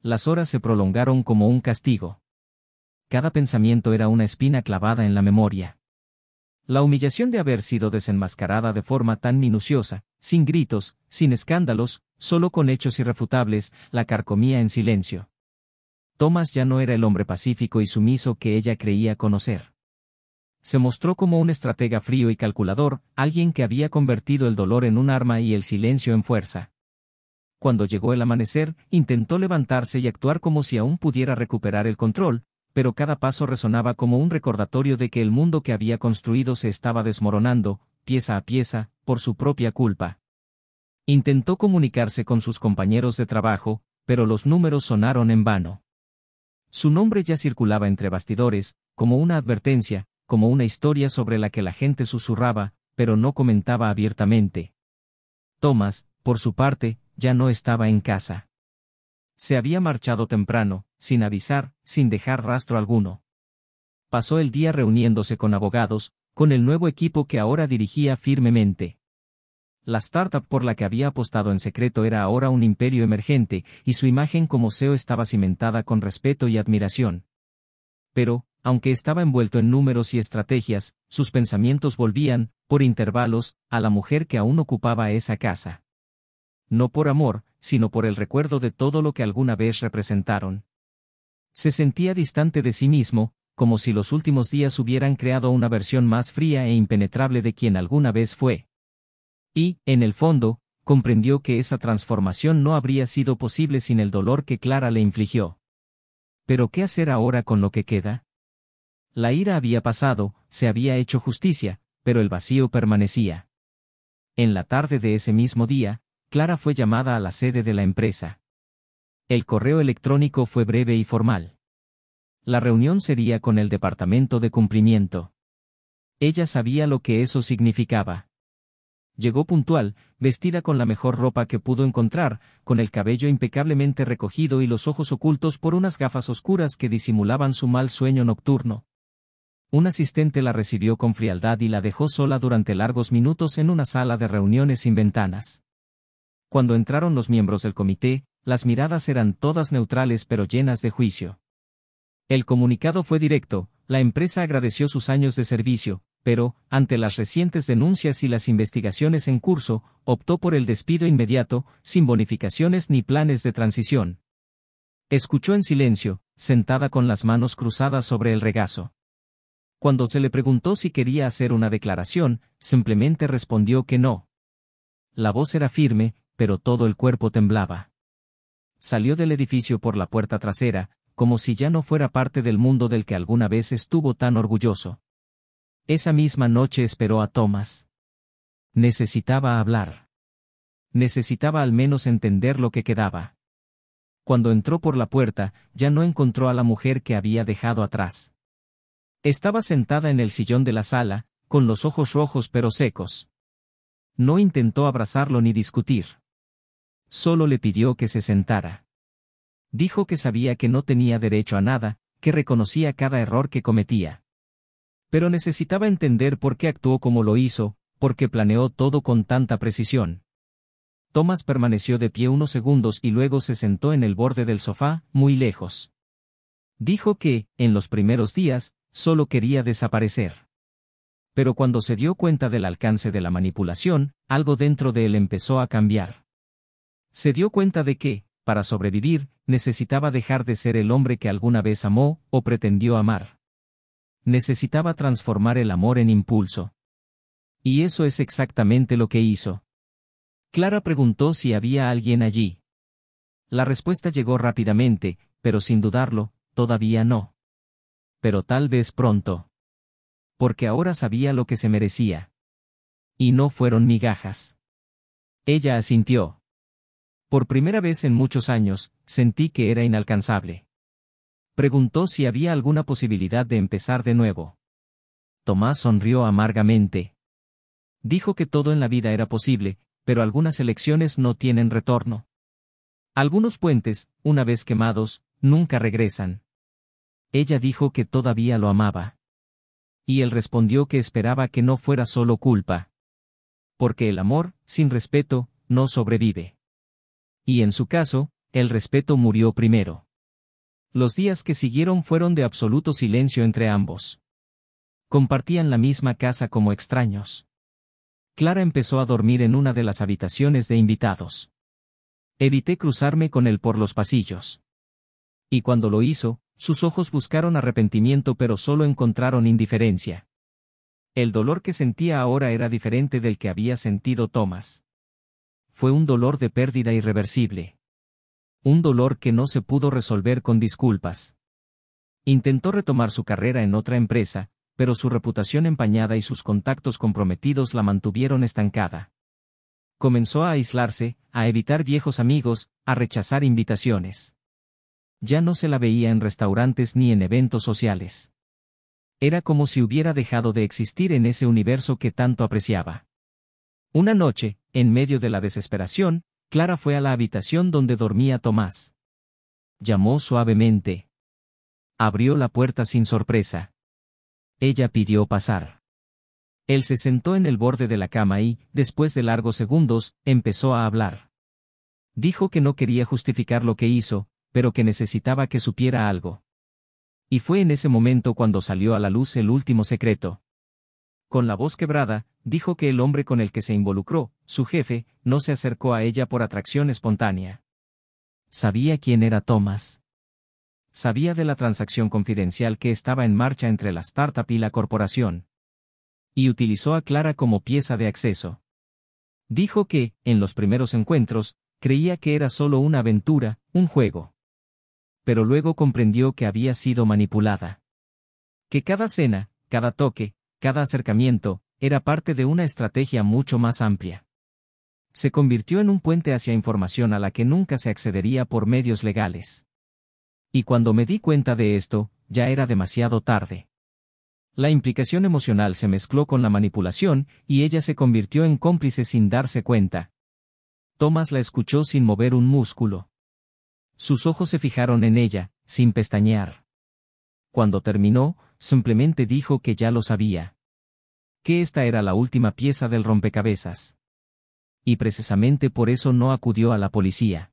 Las horas se prolongaron como un castigo. Cada pensamiento era una espina clavada en la memoria. La humillación de haber sido desenmascarada de forma tan minuciosa, sin gritos, sin escándalos, solo con hechos irrefutables, la carcomía en silencio. Thomas ya no era el hombre pacífico y sumiso que ella creía conocer. Se mostró como un estratega frío y calculador, alguien que había convertido el dolor en un arma y el silencio en fuerza. Cuando llegó el amanecer, intentó levantarse y actuar como si aún pudiera recuperar el control, pero cada paso resonaba como un recordatorio de que el mundo que había construido se estaba desmoronando, pieza a pieza, por su propia culpa. Intentó comunicarse con sus compañeros de trabajo, pero los números sonaron en vano. Su nombre ya circulaba entre bastidores, como una advertencia, como una historia sobre la que la gente susurraba, pero no comentaba abiertamente. Thomas, por su parte, ya no estaba en casa. Se había marchado temprano, sin avisar, sin dejar rastro alguno. Pasó el día reuniéndose con abogados, con el nuevo equipo que ahora dirigía firmemente. La startup por la que había apostado en secreto era ahora un imperio emergente, y su imagen como CEO estaba cimentada con respeto y admiración. Pero, aunque estaba envuelto en números y estrategias, sus pensamientos volvían, por intervalos, a la mujer que aún ocupaba esa casa. No por amor, sino por el recuerdo de todo lo que alguna vez representaron. Se sentía distante de sí mismo, como si los últimos días hubieran creado una versión más fría e impenetrable de quien alguna vez fue. Y, en el fondo, comprendió que esa transformación no habría sido posible sin el dolor que Clara le infligió. ¿Pero qué hacer ahora con lo que queda? La ira había pasado, se había hecho justicia, pero el vacío permanecía. En la tarde de ese mismo día, Clara fue llamada a la sede de la empresa. El correo electrónico fue breve y formal. La reunión sería con el departamento de cumplimiento. Ella sabía lo que eso significaba. Llegó puntual, vestida con la mejor ropa que pudo encontrar, con el cabello impecablemente recogido y los ojos ocultos por unas gafas oscuras que disimulaban su mal sueño nocturno. Un asistente la recibió con frialdad y la dejó sola durante largos minutos en una sala de reuniones sin ventanas. Cuando entraron los miembros del comité, las miradas eran todas neutrales pero llenas de juicio. El comunicado fue directo, la empresa agradeció sus años de servicio, pero, ante las recientes denuncias y las investigaciones en curso, optó por el despido inmediato, sin bonificaciones ni planes de transición. Escuchó en silencio, sentada con las manos cruzadas sobre el regazo. Cuando se le preguntó si quería hacer una declaración, simplemente respondió que no. La voz era firme, pero todo el cuerpo temblaba. Salió del edificio por la puerta trasera, como si ya no fuera parte del mundo del que alguna vez estuvo tan orgulloso. Esa misma noche esperó a Thomas. Necesitaba hablar. Necesitaba al menos entender lo que quedaba. Cuando entró por la puerta, ya no encontró a la mujer que había dejado atrás. Estaba sentada en el sillón de la sala, con los ojos rojos pero secos. No intentó abrazarlo ni discutir. Solo le pidió que se sentara. Dijo que sabía que no tenía derecho a nada, que reconocía cada error que cometía. Pero necesitaba entender por qué actuó como lo hizo, por qué planeó todo con tanta precisión. Thomas permaneció de pie unos segundos y luego se sentó en el borde del sofá, muy lejos. Dijo que, en los primeros días, solo quería desaparecer. Pero cuando se dio cuenta del alcance de la manipulación, algo dentro de él empezó a cambiar. Se dio cuenta de que, para sobrevivir, necesitaba dejar de ser el hombre que alguna vez amó, o pretendió amar. Necesitaba transformar el amor en impulso. Y eso es exactamente lo que hizo. Clara preguntó si había alguien allí. La respuesta llegó rápidamente, pero sin dudarlo, todavía no. Pero tal vez pronto. Porque ahora sabía lo que se merecía. Y no fueron migajas. Ella asintió. Por primera vez en muchos años, sentí que era inalcanzable. Preguntó si había alguna posibilidad de empezar de nuevo. Tomás sonrió amargamente. Dijo que todo en la vida era posible, pero algunas elecciones no tienen retorno. Algunos puentes, una vez quemados, nunca regresan. Ella dijo que todavía lo amaba. Y él respondió que esperaba que no fuera solo culpa. Porque el amor, sin respeto, no sobrevive. Y en su caso, el respeto murió primero. Los días que siguieron fueron de absoluto silencio entre ambos. Compartían la misma casa como extraños. Clara empezó a dormir en una de las habitaciones de invitados. Evité cruzarme con él por los pasillos. Y cuando lo hizo, sus ojos buscaron arrepentimiento pero solo encontraron indiferencia. El dolor que sentía ahora era diferente del que había sentido Thomas. Fue un dolor de pérdida irreversible. Un dolor que no se pudo resolver con disculpas. Intentó retomar su carrera en otra empresa, pero su reputación empañada y sus contactos comprometidos la mantuvieron estancada. Comenzó a aislarse, a evitar viejos amigos, a rechazar invitaciones. Ya no se la veía en restaurantes ni en eventos sociales. Era como si hubiera dejado de existir en ese universo que tanto apreciaba. Una noche, en medio de la desesperación, Clara fue a la habitación donde dormía Tomás. Llamó suavemente. Abrió la puerta sin sorpresa. Ella pidió pasar. Él se sentó en el borde de la cama y, después de largos segundos, empezó a hablar. Dijo que no quería justificar lo que hizo, pero que necesitaba que supiera algo. Y fue en ese momento cuando salió a la luz el último secreto. Con la voz quebrada, dijo que el hombre con el que se involucró, su jefe, no se acercó a ella por atracción espontánea. Sabía quién era Thomas. Sabía de la transacción confidencial que estaba en marcha entre la startup y la corporación. Y utilizó a Clara como pieza de acceso. Dijo que, en los primeros encuentros, creía que era solo una aventura, un juego. Pero luego comprendió que había sido manipulada. Que cada cena, cada toque, cada acercamiento, era parte de una estrategia mucho más amplia. Se convirtió en un puente hacia información a la que nunca se accedería por medios legales. Y cuando me di cuenta de esto, ya era demasiado tarde. La implicación emocional se mezcló con la manipulación, y ella se convirtió en cómplice sin darse cuenta. Thomas la escuchó sin mover un músculo. Sus ojos se fijaron en ella, sin pestañear. Cuando terminó, simplemente dijo que ya lo sabía. Que esta era la última pieza del rompecabezas. Y precisamente por eso no acudió a la policía.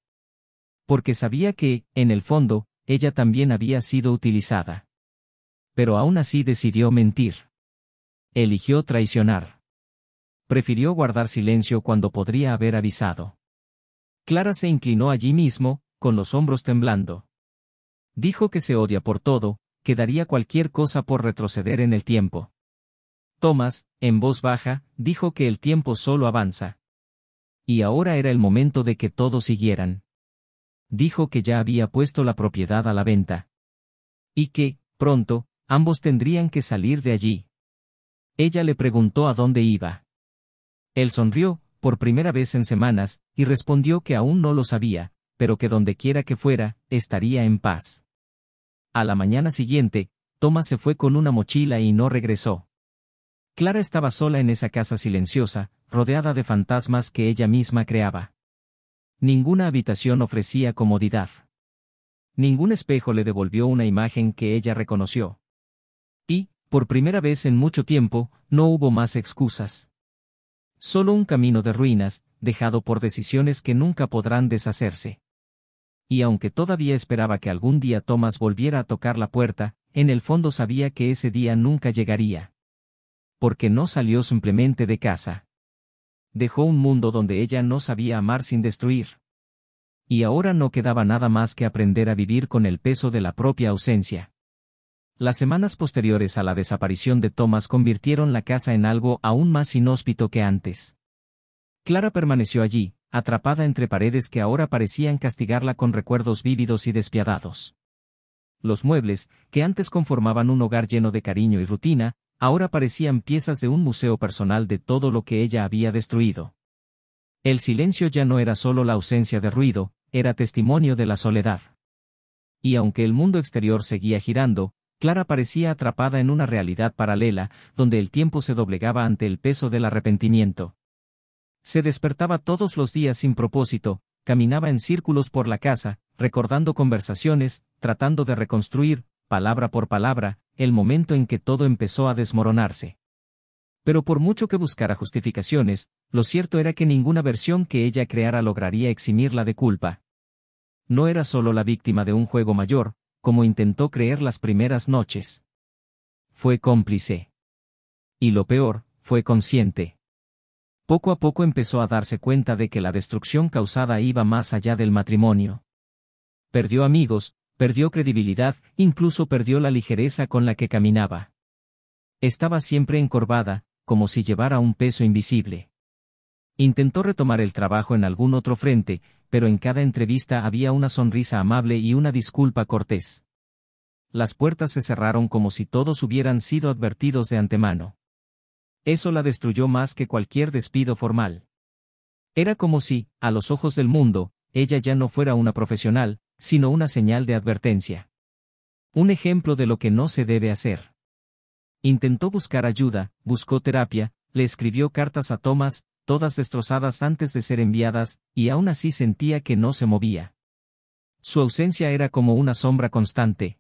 Porque sabía que, en el fondo, ella también había sido utilizada. Pero aún así decidió mentir. Eligió traicionar. Prefirió guardar silencio cuando podría haber avisado. Clara se inclinó allí mismo, con los hombros temblando. Dijo que se odia por todo, que daría cualquier cosa por retroceder en el tiempo. Thomas, en voz baja, dijo que el tiempo solo avanza. Y ahora era el momento de que todos siguieran. Dijo que ya había puesto la propiedad a la venta. Y que, pronto, ambos tendrían que salir de allí. Ella le preguntó a dónde iba. Él sonrió, por primera vez en semanas, y respondió que aún no lo sabía, pero que donde quiera que fuera, estaría en paz. A la mañana siguiente, Thomas se fue con una mochila y no regresó. Clara estaba sola en esa casa silenciosa, rodeada de fantasmas que ella misma creaba. Ninguna habitación ofrecía comodidad. Ningún espejo le devolvió una imagen que ella reconoció. Y, por primera vez en mucho tiempo, no hubo más excusas. Solo un camino de ruinas, dejado por decisiones que nunca podrán deshacerse. Y aunque todavía esperaba que algún día Thomas volviera a tocar la puerta, en el fondo sabía que ese día nunca llegaría. Porque no salió simplemente de casa. Dejó un mundo donde ella no sabía amar sin destruir. Y ahora no quedaba nada más que aprender a vivir con el peso de la propia ausencia. Las semanas posteriores a la desaparición de Thomas convirtieron la casa en algo aún más inhóspito que antes. Clara permaneció allí, atrapada entre paredes que ahora parecían castigarla con recuerdos vívidos y despiadados. Los muebles, que antes conformaban un hogar lleno de cariño y rutina, ahora parecían piezas de un museo personal de todo lo que ella había destruido. El silencio ya no era solo la ausencia de ruido, era testimonio de la soledad. Y aunque el mundo exterior seguía girando, Clara parecía atrapada en una realidad paralela, donde el tiempo se doblegaba ante el peso del arrepentimiento. Se despertaba todos los días sin propósito, caminaba en círculos por la casa, recordando conversaciones, tratando de reconstruir, palabra por palabra, el momento en que todo empezó a desmoronarse. Pero por mucho que buscara justificaciones, lo cierto era que ninguna versión que ella creara lograría eximirla de culpa. No era solo la víctima de un juego mayor, como intentó creer las primeras noches. Fue cómplice. Y lo peor, fue consciente. Poco a poco empezó a darse cuenta de que la destrucción causada iba más allá del matrimonio. Perdió amigos, perdió credibilidad, incluso perdió la ligereza con la que caminaba. Estaba siempre encorvada, como si llevara un peso invisible. Intentó retomar el trabajo en algún otro frente, pero en cada entrevista había una sonrisa amable y una disculpa cortés. Las puertas se cerraron como si todos hubieran sido advertidos de antemano. Eso la destruyó más que cualquier despido formal. Era como si, a los ojos del mundo, ella ya no fuera una profesional, sino una señal de advertencia. Un ejemplo de lo que no se debe hacer. Intentó buscar ayuda, buscó terapia, le escribió cartas a Thomas, todas destrozadas antes de ser enviadas, y aún así sentía que no se movía. Su ausencia era como una sombra constante.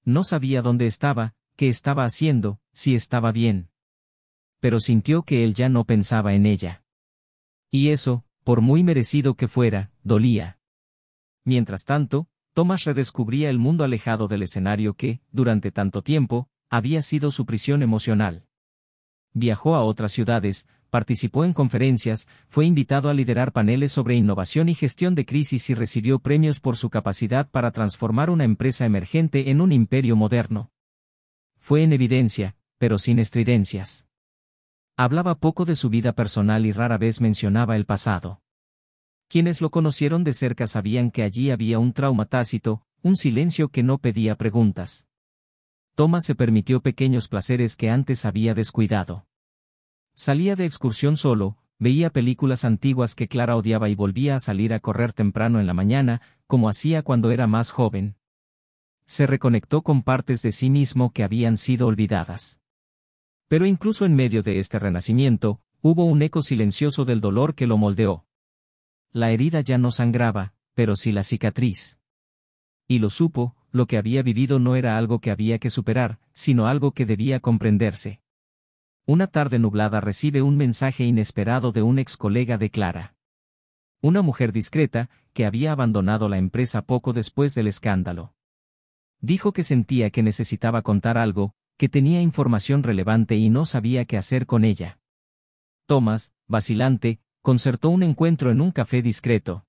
No sabía dónde estaba, qué estaba haciendo, si estaba bien. Pero sintió que él ya no pensaba en ella. Y eso, por muy merecido que fuera, dolía. Mientras tanto, Thomas redescubría el mundo alejado del escenario que, durante tanto tiempo, había sido su prisión emocional. Viajó a otras ciudades, participó en conferencias, fue invitado a liderar paneles sobre innovación y gestión de crisis y recibió premios por su capacidad para transformar una empresa emergente en un imperio moderno. Fue en evidencia, pero sin estridencias. Hablaba poco de su vida personal y rara vez mencionaba el pasado. Quienes lo conocieron de cerca sabían que allí había un trauma tácito, un silencio que no pedía preguntas. Thomas se permitió pequeños placeres que antes había descuidado. Salía de excursión solo, veía películas antiguas que Clara odiaba y volvía a salir a correr temprano en la mañana, como hacía cuando era más joven. Se reconectó con partes de sí mismo que habían sido olvidadas. Pero incluso en medio de este renacimiento, hubo un eco silencioso del dolor que lo moldeó. La herida ya no sangraba, pero sí la cicatriz. Y lo supo, lo que había vivido no era algo que había que superar, sino algo que debía comprenderse. Una tarde nublada recibe un mensaje inesperado de un ex colega de Clara. Una mujer discreta, que había abandonado la empresa poco después del escándalo. Dijo que sentía que necesitaba contar algo, que tenía información relevante y no sabía qué hacer con ella. Thomas, vacilante, concertó un encuentro en un café discreto.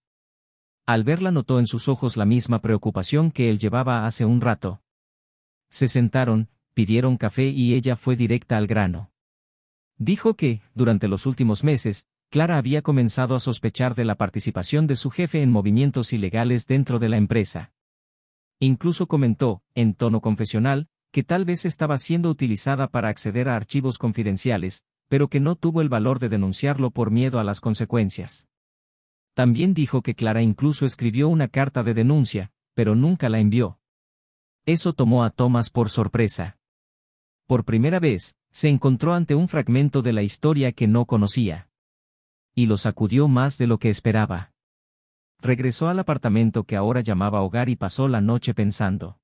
Al verla notó en sus ojos la misma preocupación que él llevaba hace un rato. Se sentaron, pidieron café y ella fue directa al grano. Dijo que, durante los últimos meses, Clara había comenzado a sospechar de la participación de su jefe en movimientos ilegales dentro de la empresa. Incluso comentó, en tono confesional, que tal vez estaba siendo utilizada para acceder a archivos confidenciales, pero que no tuvo el valor de denunciarlo por miedo a las consecuencias. También dijo que Clara incluso escribió una carta de denuncia, pero nunca la envió. Eso tomó a Thomas por sorpresa. Por primera vez, se encontró ante un fragmento de la historia que no conocía. Y lo sacudió más de lo que esperaba. Regresó al apartamento que ahora llamaba hogar y pasó la noche pensando.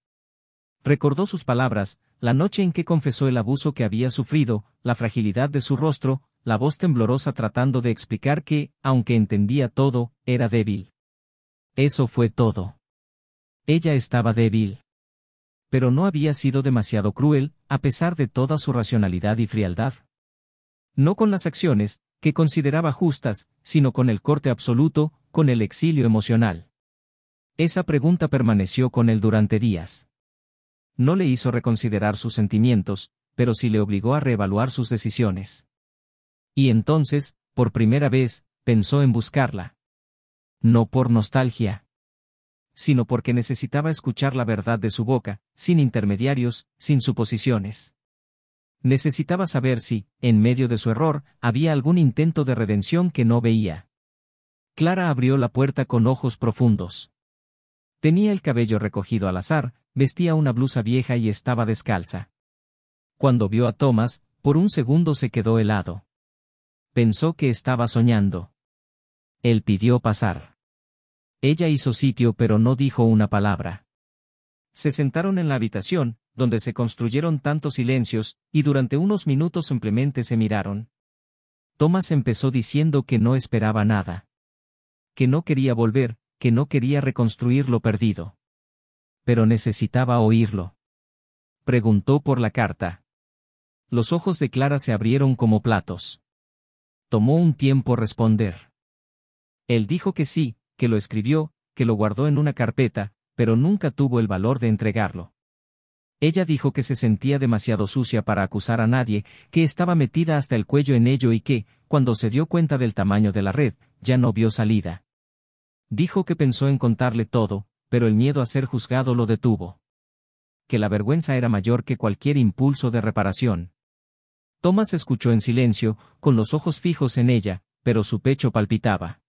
Recordó sus palabras, la noche en que confesó el abuso que había sufrido, la fragilidad de su rostro, la voz temblorosa tratando de explicar que, aunque entendía todo, era débil. Eso fue todo. Ella estaba débil. Pero no había sido demasiado cruel, a pesar de toda su racionalidad y frialdad. No con las acciones, que consideraba justas, sino con el corte absoluto, con el exilio emocional. Esa pregunta permaneció con él durante días. No le hizo reconsiderar sus sentimientos, pero sí le obligó a reevaluar sus decisiones. Y entonces, por primera vez, pensó en buscarla. No por nostalgia, sino porque necesitaba escuchar la verdad de su boca, sin intermediarios, sin suposiciones. Necesitaba saber si, en medio de su error, había algún intento de redención que no veía. Clara abrió la puerta con ojos profundos. Tenía el cabello recogido al azar, vestía una blusa vieja y estaba descalza. Cuando vio a Thomas, por un segundo se quedó helado. Pensó que estaba soñando. Él pidió pasar. Ella hizo sitio pero no dijo una palabra. Se sentaron en la habitación, donde se construyeron tantos silencios, y durante unos minutos simplemente se miraron. Thomas empezó diciendo que no esperaba nada. Que no quería volver, que no quería reconstruir lo perdido. Pero necesitaba oírlo. Preguntó por la carta. Los ojos de Clara se abrieron como platos. Tomó un tiempo responder. Él dijo que sí, que lo escribió, que lo guardó en una carpeta, pero nunca tuvo el valor de entregarlo. Ella dijo que se sentía demasiado sucia para acusar a nadie, que estaba metida hasta el cuello en ello y que, cuando se dio cuenta del tamaño de la red, ya no vio salida. Dijo que pensó en contarle todo, pero el miedo a ser juzgado lo detuvo. Que la vergüenza era mayor que cualquier impulso de reparación. Thomas escuchó en silencio, con los ojos fijos en ella, pero su pecho palpitaba.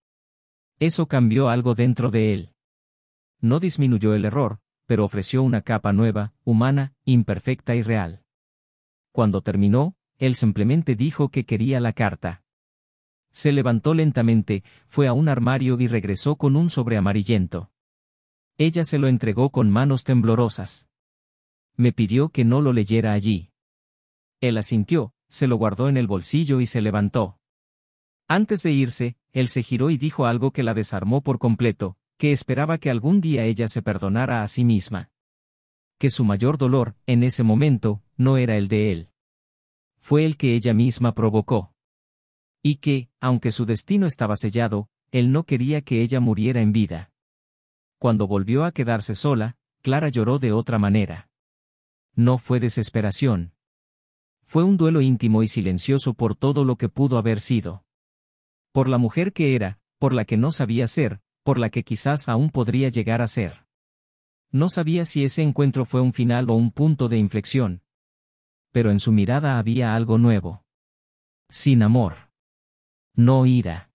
Eso cambió algo dentro de él. No disminuyó el error, pero ofreció una capa nueva, humana, imperfecta y real. Cuando terminó, él simplemente dijo que quería la carta. Se levantó lentamente, fue a un armario y regresó con un sobre amarillento. Ella se lo entregó con manos temblorosas. Me pidió que no lo leyera allí. Él asintió, se lo guardó en el bolsillo y se levantó. Antes de irse, él se giró y dijo algo que la desarmó por completo, que esperaba que algún día ella se perdonara a sí misma. Que su mayor dolor, en ese momento, no era el de él. Fue el que ella misma provocó. Y que, aunque su destino estaba sellado, él no quería que ella muriera en vida. Cuando volvió a quedarse sola, Clara lloró de otra manera. No fue desesperación. Fue un duelo íntimo y silencioso por todo lo que pudo haber sido. Por la mujer que era, por la que no sabía ser, por la que quizás aún podría llegar a ser. No sabía si ese encuentro fue un final o un punto de inflexión. Pero en su mirada había algo nuevo. Sin amor. No ira.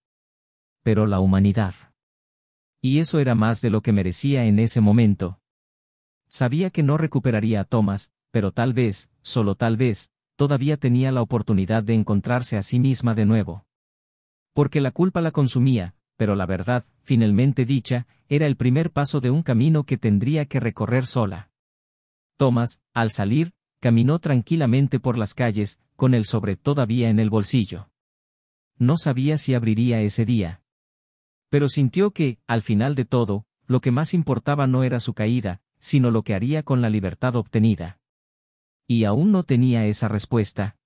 Pero la humanidad. Y eso era más de lo que merecía en ese momento. Sabía que no recuperaría a Thomas, pero tal vez, solo tal vez, todavía tenía la oportunidad de encontrarse a sí misma de nuevo. Porque la culpa la consumía, pero la verdad, finalmente dicha, era el primer paso de un camino que tendría que recorrer sola. Thomas, al salir, caminó tranquilamente por las calles, con el sobre todavía en el bolsillo. No sabía si abriría ese día. Pero sintió que, al final de todo, lo que más importaba no era su caída, sino lo que haría con la libertad obtenida. Y aún no tenía esa respuesta.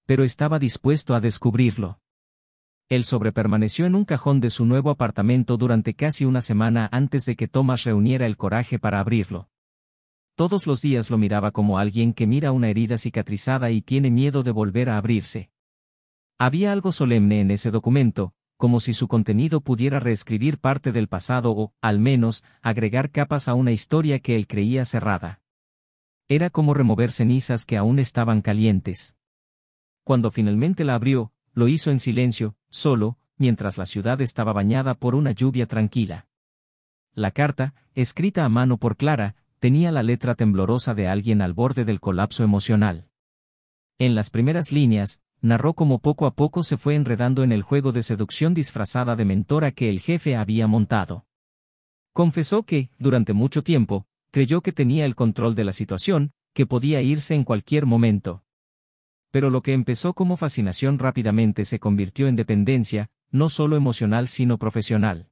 Pero estaba dispuesto a descubrirlo. El sobre permaneció en un cajón de su nuevo apartamento durante casi una semana antes de que Thomas reuniera el coraje para abrirlo. Todos los días lo miraba como alguien que mira una herida cicatrizada y tiene miedo de volver a abrirse. Había algo solemne en ese documento, como si su contenido pudiera reescribir parte del pasado o, al menos, agregar capas a una historia que él creía cerrada. Era como remover cenizas que aún estaban calientes. Cuando finalmente la abrió, lo hizo en silencio, solo, mientras la ciudad estaba bañada por una lluvia tranquila. La carta, escrita a mano por Clara, tenía la letra temblorosa de alguien al borde del colapso emocional. En las primeras líneas, narró cómo poco a poco se fue enredando en el juego de seducción disfrazada de mentora que el jefe había montado. Confesó que, durante mucho tiempo, creyó que tenía el control de la situación, que podía irse en cualquier momento. Pero lo que empezó como fascinación rápidamente se convirtió en dependencia, no solo emocional sino profesional.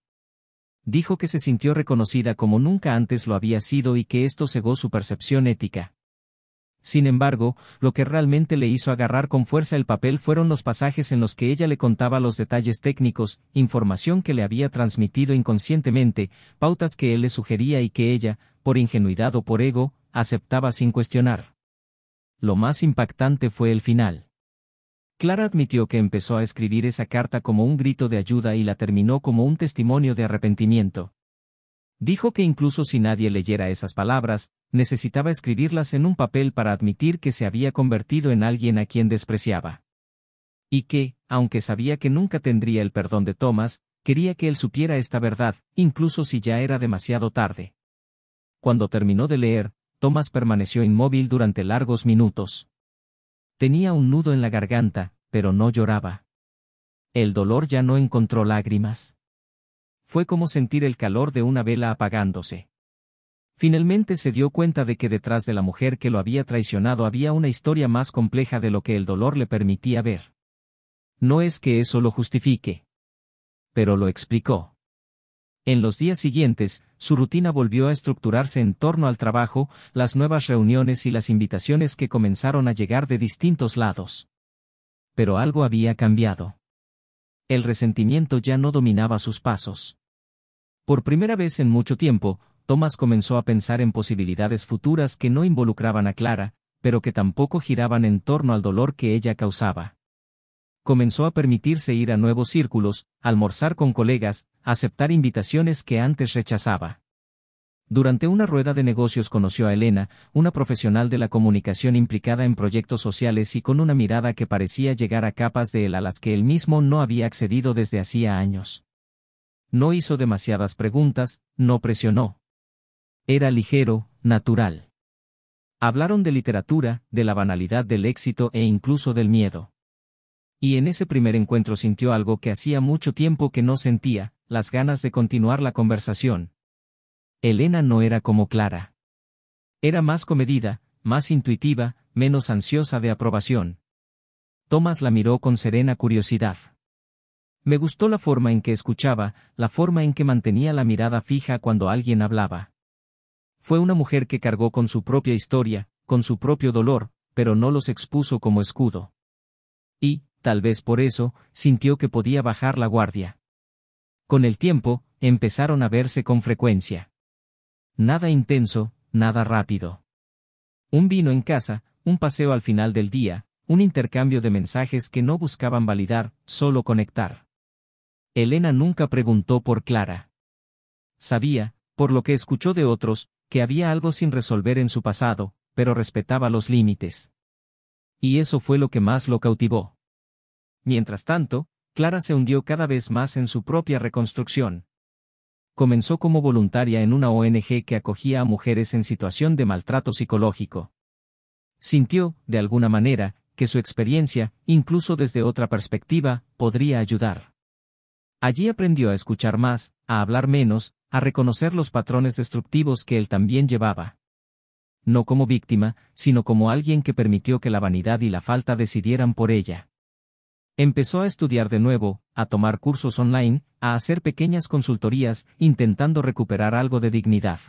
Dijo que se sintió reconocida como nunca antes lo había sido y que esto cegó su percepción ética. Sin embargo, lo que realmente le hizo agarrar con fuerza el papel fueron los pasajes en los que ella le contaba los detalles técnicos, información que le había transmitido inconscientemente, pautas que él le sugería y que ella, por ingenuidad o por ego, aceptaba sin cuestionar. Lo más impactante fue el final. Clara admitió que empezó a escribir esa carta como un grito de ayuda y la terminó como un testimonio de arrepentimiento. Dijo que incluso si nadie leyera esas palabras, necesitaba escribirlas en un papel para admitir que se había convertido en alguien a quien despreciaba. Y que, aunque sabía que nunca tendría el perdón de Thomas, quería que él supiera esta verdad, incluso si ya era demasiado tarde. Cuando terminó de leer, Thomas permaneció inmóvil durante largos minutos. Tenía un nudo en la garganta, pero no lloraba. El dolor ya no encontró lágrimas. Fue como sentir el calor de una vela apagándose. Finalmente se dio cuenta de que detrás de la mujer que lo había traicionado había una historia más compleja de lo que el dolor le permitía ver. No es que eso lo justifique. Pero lo explicó. En los días siguientes, su rutina volvió a estructurarse en torno al trabajo, las nuevas reuniones y las invitaciones que comenzaron a llegar de distintos lados. Pero algo había cambiado. El resentimiento ya no dominaba sus pasos. Por primera vez en mucho tiempo, Thomas comenzó a pensar en posibilidades futuras que no involucraban a Clara, pero que tampoco giraban en torno al dolor que ella causaba. Comenzó a permitirse ir a nuevos círculos, almorzar con colegas, aceptar invitaciones que antes rechazaba. Durante una rueda de negocios conoció a Elena, una profesional de la comunicación implicada en proyectos sociales y con una mirada que parecía llegar a capas de él a las que él mismo no había accedido desde hacía años. No hizo demasiadas preguntas, no presionó. Era ligero, natural. Hablaron de literatura, de la banalidad del éxito e incluso del miedo. Y en ese primer encuentro sintió algo que hacía mucho tiempo que no sentía, las ganas de continuar la conversación. Elena no era como Clara. Era más comedida, más intuitiva, menos ansiosa de aprobación. Thomas la miró con serena curiosidad. Me gustó la forma en que escuchaba, la forma en que mantenía la mirada fija cuando alguien hablaba. Fue una mujer que cargó con su propia historia, con su propio dolor, pero no los expuso como escudo. Y, tal vez por eso, sintió que podía bajar la guardia. Con el tiempo, empezaron a verse con frecuencia. Nada intenso, nada rápido. Un vino en casa, un paseo al final del día, un intercambio de mensajes que no buscaban validar, solo conectar. Elena nunca preguntó por Clara. Sabía, por lo que escuchó de otros, que había algo sin resolver en su pasado, pero respetaba los límites. Y eso fue lo que más lo cautivó. Mientras tanto, Clara se hundió cada vez más en su propia reconstrucción. Comenzó como voluntaria en una ONG que acogía a mujeres en situación de maltrato psicológico. Sintió, de alguna manera, que su experiencia, incluso desde otra perspectiva, podría ayudar. Allí aprendió a escuchar más, a hablar menos, a reconocer los patrones destructivos que él también llevaba. No como víctima, sino como alguien que permitió que la vanidad y la falta decidieran por ella. Empezó a estudiar de nuevo, a tomar cursos online, a hacer pequeñas consultorías, intentando recuperar algo de dignidad.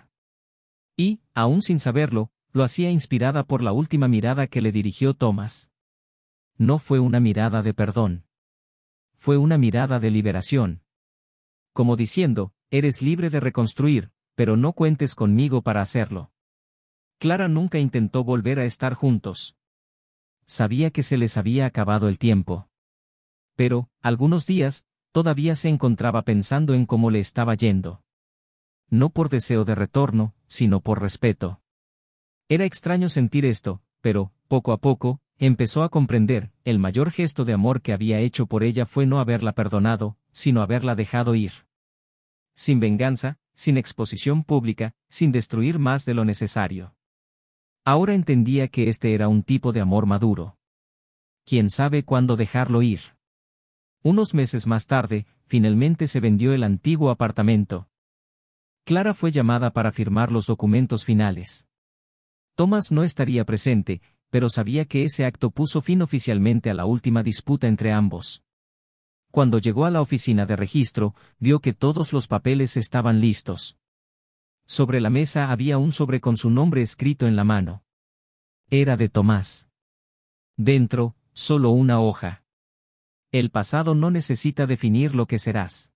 Y, aún sin saberlo, lo hacía inspirada por la última mirada que le dirigió Thomas. No fue una mirada de perdón. Fue una mirada de liberación. Como diciendo, eres libre de reconstruir, pero no cuentes conmigo para hacerlo. Clara nunca intentó volver a estar juntos. Sabía que se les había acabado el tiempo. Pero, algunos días, todavía se encontraba pensando en cómo le estaba yendo. No por deseo de retorno, sino por respeto. Era extraño sentir esto, pero, poco a poco, empezó a comprender, el mayor gesto de amor que había hecho por ella fue no haberla perdonado, sino haberla dejado ir. Sin venganza, sin exposición pública, sin destruir más de lo necesario. Ahora entendía que este era un tipo de amor maduro. ¿Quién sabe cuándo dejarlo ir? Unos meses más tarde, finalmente se vendió el antiguo apartamento. Clara fue llamada para firmar los documentos finales. Thomas no estaría presente, pero sabía que ese acto puso fin oficialmente a la última disputa entre ambos. Cuando llegó a la oficina de registro, vio que todos los papeles estaban listos. Sobre la mesa había un sobre con su nombre escrito en la mano. Era de Tomás. Dentro, solo una hoja. El pasado no necesita definir lo que serás.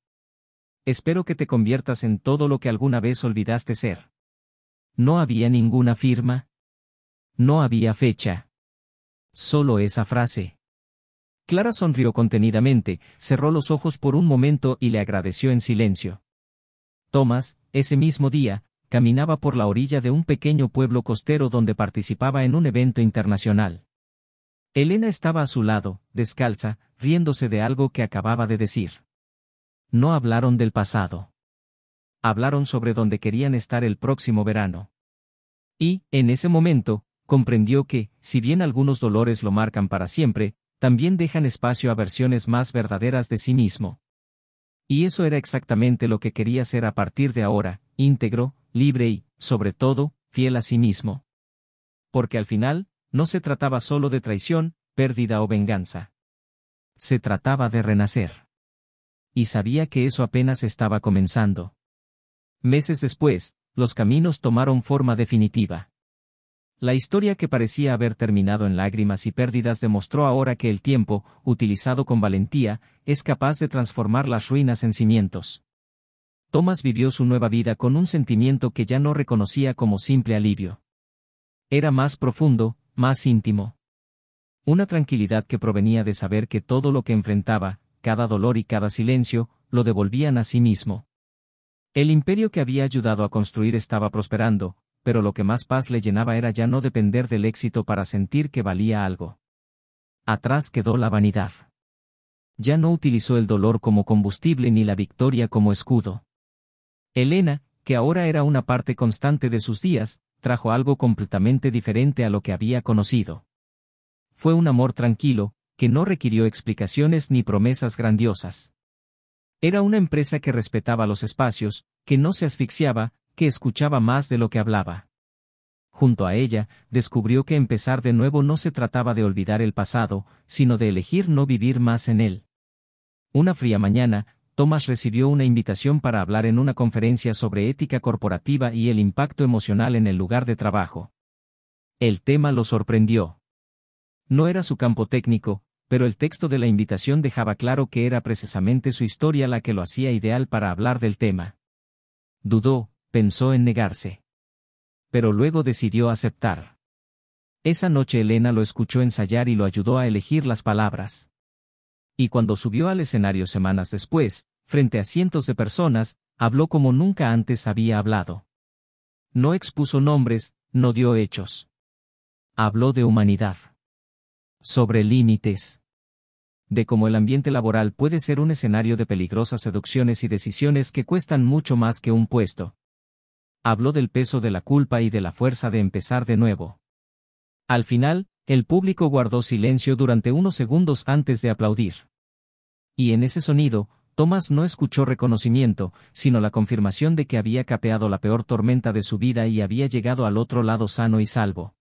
Espero que te conviertas en todo lo que alguna vez olvidaste ser. No había ninguna firma. No había fecha. Solo esa frase. Clara sonrió contenidamente, cerró los ojos por un momento y le agradeció en silencio. Thomas, ese mismo día, caminaba por la orilla de un pequeño pueblo costero donde participaba en un evento internacional. Elena estaba a su lado, descalza, riéndose de algo que acababa de decir. No hablaron del pasado. Hablaron sobre dónde querían estar el próximo verano. Y, en ese momento, comprendió que, si bien algunos dolores lo marcan para siempre, también dejan espacio a versiones más verdaderas de sí mismo. Y eso era exactamente lo que quería ser a partir de ahora, íntegro, libre y, sobre todo, fiel a sí mismo. Porque al final, no se trataba solo de traición, pérdida o venganza. Se trataba de renacer. Y sabía que eso apenas estaba comenzando. Meses después, los caminos tomaron forma definitiva. La historia que parecía haber terminado en lágrimas y pérdidas demostró ahora que el tiempo, utilizado con valentía, es capaz de transformar las ruinas en cimientos. Thomas vivió su nueva vida con un sentimiento que ya no reconocía como simple alivio. Era más profundo, más íntimo. Una tranquilidad que provenía de saber que todo lo que enfrentaba, cada dolor y cada silencio, lo devolvían a sí mismo. El imperio que había ayudado a construir estaba prosperando, pero lo que más paz le llenaba era ya no depender del éxito para sentir que valía algo. Atrás quedó la vanidad. Ya no utilizó el dolor como combustible ni la victoria como escudo. Helena, que ahora era una parte constante de sus días, trajo algo completamente diferente a lo que había conocido. Fue un amor tranquilo, que no requirió explicaciones ni promesas grandiosas. Era una empresa que respetaba los espacios, que no se asfixiaba, que escuchaba más de lo que hablaba. Junto a ella, descubrió que empezar de nuevo no se trataba de olvidar el pasado, sino de elegir no vivir más en él. Una fría mañana, Thomas recibió una invitación para hablar en una conferencia sobre ética corporativa y el impacto emocional en el lugar de trabajo. El tema lo sorprendió. No era su campo técnico, pero el texto de la invitación dejaba claro que era precisamente su historia la que lo hacía ideal para hablar del tema. Dudó, pensó en negarse. Pero luego decidió aceptar. Esa noche Helena lo escuchó ensayar y lo ayudó a elegir las palabras. Y cuando subió al escenario semanas después, frente a cientos de personas, habló como nunca antes había hablado. No expuso nombres, no dio hechos. Habló de humanidad. Sobre límites. De cómo el ambiente laboral puede ser un escenario de peligrosas seducciones y decisiones que cuestan mucho más que un puesto. Habló del peso de la culpa y de la fuerza de empezar de nuevo. Al final, el público guardó silencio durante unos segundos antes de aplaudir. Y en ese sonido, Thomas no escuchó reconocimiento, sino la confirmación de que había capeado la peor tormenta de su vida y había llegado al otro lado sano y salvo.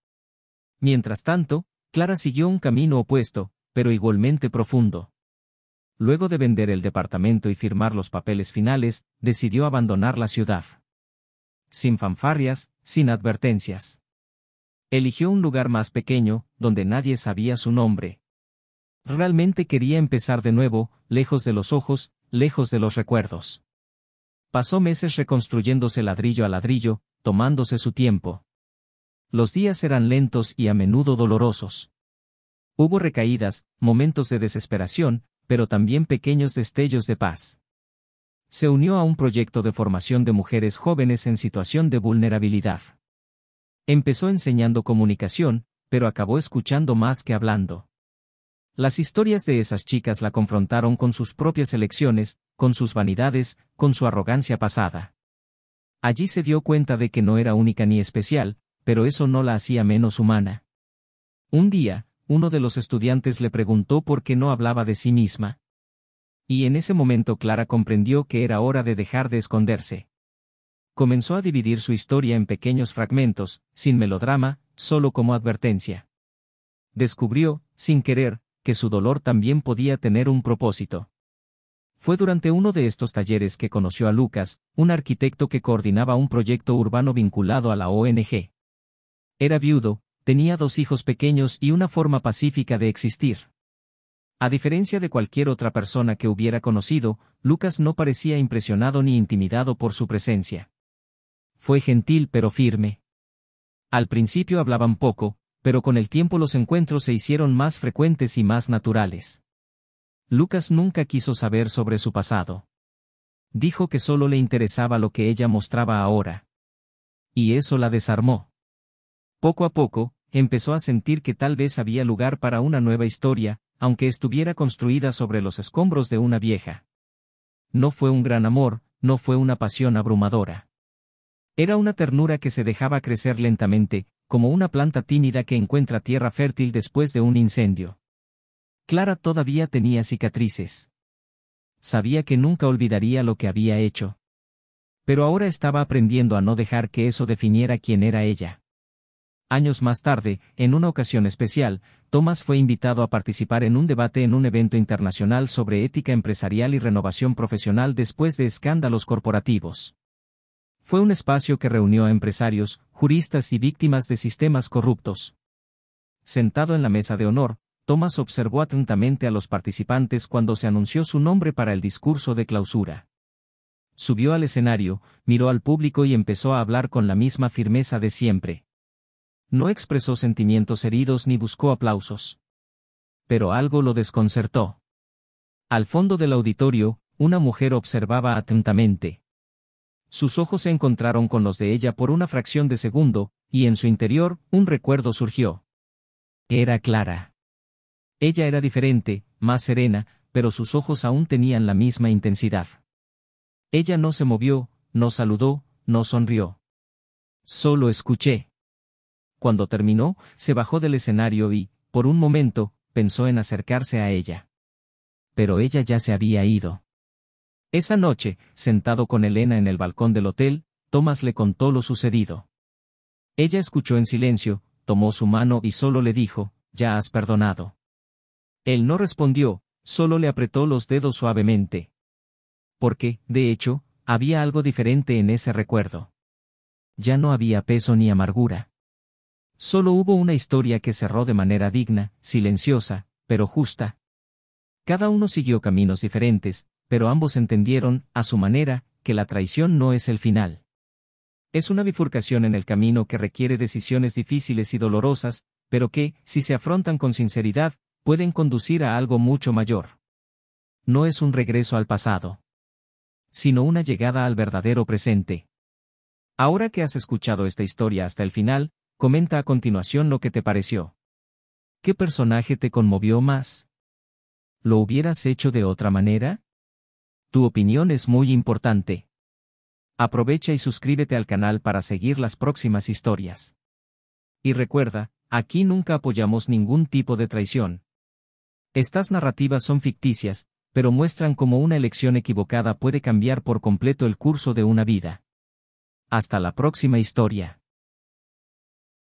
Mientras tanto, Clara siguió un camino opuesto, pero igualmente profundo. Luego de vender el departamento y firmar los papeles finales, decidió abandonar la ciudad. Sin fanfarrias, sin advertencias. Eligió un lugar más pequeño, donde nadie sabía su nombre. Realmente quería empezar de nuevo, lejos de los ojos, lejos de los recuerdos. Pasó meses reconstruyéndose ladrillo a ladrillo, tomándose su tiempo. Los días eran lentos y a menudo dolorosos. Hubo recaídas, momentos de desesperación, pero también pequeños destellos de paz. Se unió a un proyecto de formación de mujeres jóvenes en situación de vulnerabilidad. Empezó enseñando comunicación, pero acabó escuchando más que hablando. Las historias de esas chicas la confrontaron con sus propias elecciones, con sus vanidades, con su arrogancia pasada. Allí se dio cuenta de que no era única ni especial, pero eso no la hacía menos humana. Un día, uno de los estudiantes le preguntó por qué no hablaba de sí misma. Y en ese momento Clara comprendió que era hora de dejar de esconderse. Comenzó a dividir su historia en pequeños fragmentos, sin melodrama, solo como advertencia. Descubrió, sin querer, que su dolor también podía tener un propósito. Fue durante uno de estos talleres que conoció a Lucas, un arquitecto que coordinaba un proyecto urbano vinculado a la ONG. Era viudo, tenía 2 hijos pequeños y una forma pacífica de existir. A diferencia de cualquier otra persona que hubiera conocido, Lucas no parecía impresionado ni intimidado por su presencia. Fue gentil pero firme. Al principio hablaban poco, pero con el tiempo los encuentros se hicieron más frecuentes y más naturales. Lucas nunca quiso saber sobre su pasado. Dijo que solo le interesaba lo que ella mostraba ahora. Y eso la desarmó. Poco a poco, empezó a sentir que tal vez había lugar para una nueva historia, aunque estuviera construida sobre los escombros de una vieja. No fue un gran amor, no fue una pasión abrumadora. Era una ternura que se dejaba crecer lentamente, como una planta tímida que encuentra tierra fértil después de un incendio. Clara todavía tenía cicatrices. Sabía que nunca olvidaría lo que había hecho. Pero ahora estaba aprendiendo a no dejar que eso definiera quién era ella. Años más tarde, en una ocasión especial, Thomas fue invitado a participar en un debate en un evento internacional sobre ética empresarial y renovación profesional después de escándalos corporativos. Fue un espacio que reunió a empresarios, juristas y víctimas de sistemas corruptos. Sentado en la mesa de honor, Thomas observó atentamente a los participantes cuando se anunció su nombre para el discurso de clausura. Subió al escenario, miró al público y empezó a hablar con la misma firmeza de siempre. No expresó sentimientos heridos ni buscó aplausos. Pero algo lo desconcertó. Al fondo del auditorio, una mujer observaba atentamente. Sus ojos se encontraron con los de ella por una fracción de segundo, y en su interior, un recuerdo surgió. Era Clara. Ella era diferente, más serena, pero sus ojos aún tenían la misma intensidad. Ella no se movió, no saludó, no sonrió. Solo escuché. Cuando terminó, se bajó del escenario y, por un momento, pensó en acercarse a ella. Pero ella ya se había ido. Esa noche, sentado con Elena en el balcón del hotel, Thomas le contó lo sucedido. Ella escuchó en silencio, tomó su mano y solo le dijo, «¿Ya has perdonado?». Él no respondió, solo le apretó los dedos suavemente. Porque, de hecho, había algo diferente en ese recuerdo. Ya no había peso ni amargura. Solo hubo una historia que cerró de manera digna, silenciosa, pero justa. Cada uno siguió caminos diferentes, pero ambos entendieron, a su manera, que la traición no es el final. Es una bifurcación en el camino que requiere decisiones difíciles y dolorosas, pero que, si se afrontan con sinceridad, pueden conducir a algo mucho mayor. No es un regreso al pasado, sino una llegada al verdadero presente. Ahora que has escuchado esta historia hasta el final, comenta a continuación lo que te pareció. ¿Qué personaje te conmovió más? ¿Lo hubieras hecho de otra manera? Tu opinión es muy importante. Aprovecha y suscríbete al canal para seguir las próximas historias. Y recuerda, aquí nunca apoyamos ningún tipo de traición. Estas narrativas son ficticias, pero muestran cómo una elección equivocada puede cambiar por completo el curso de una vida. Hasta la próxima historia.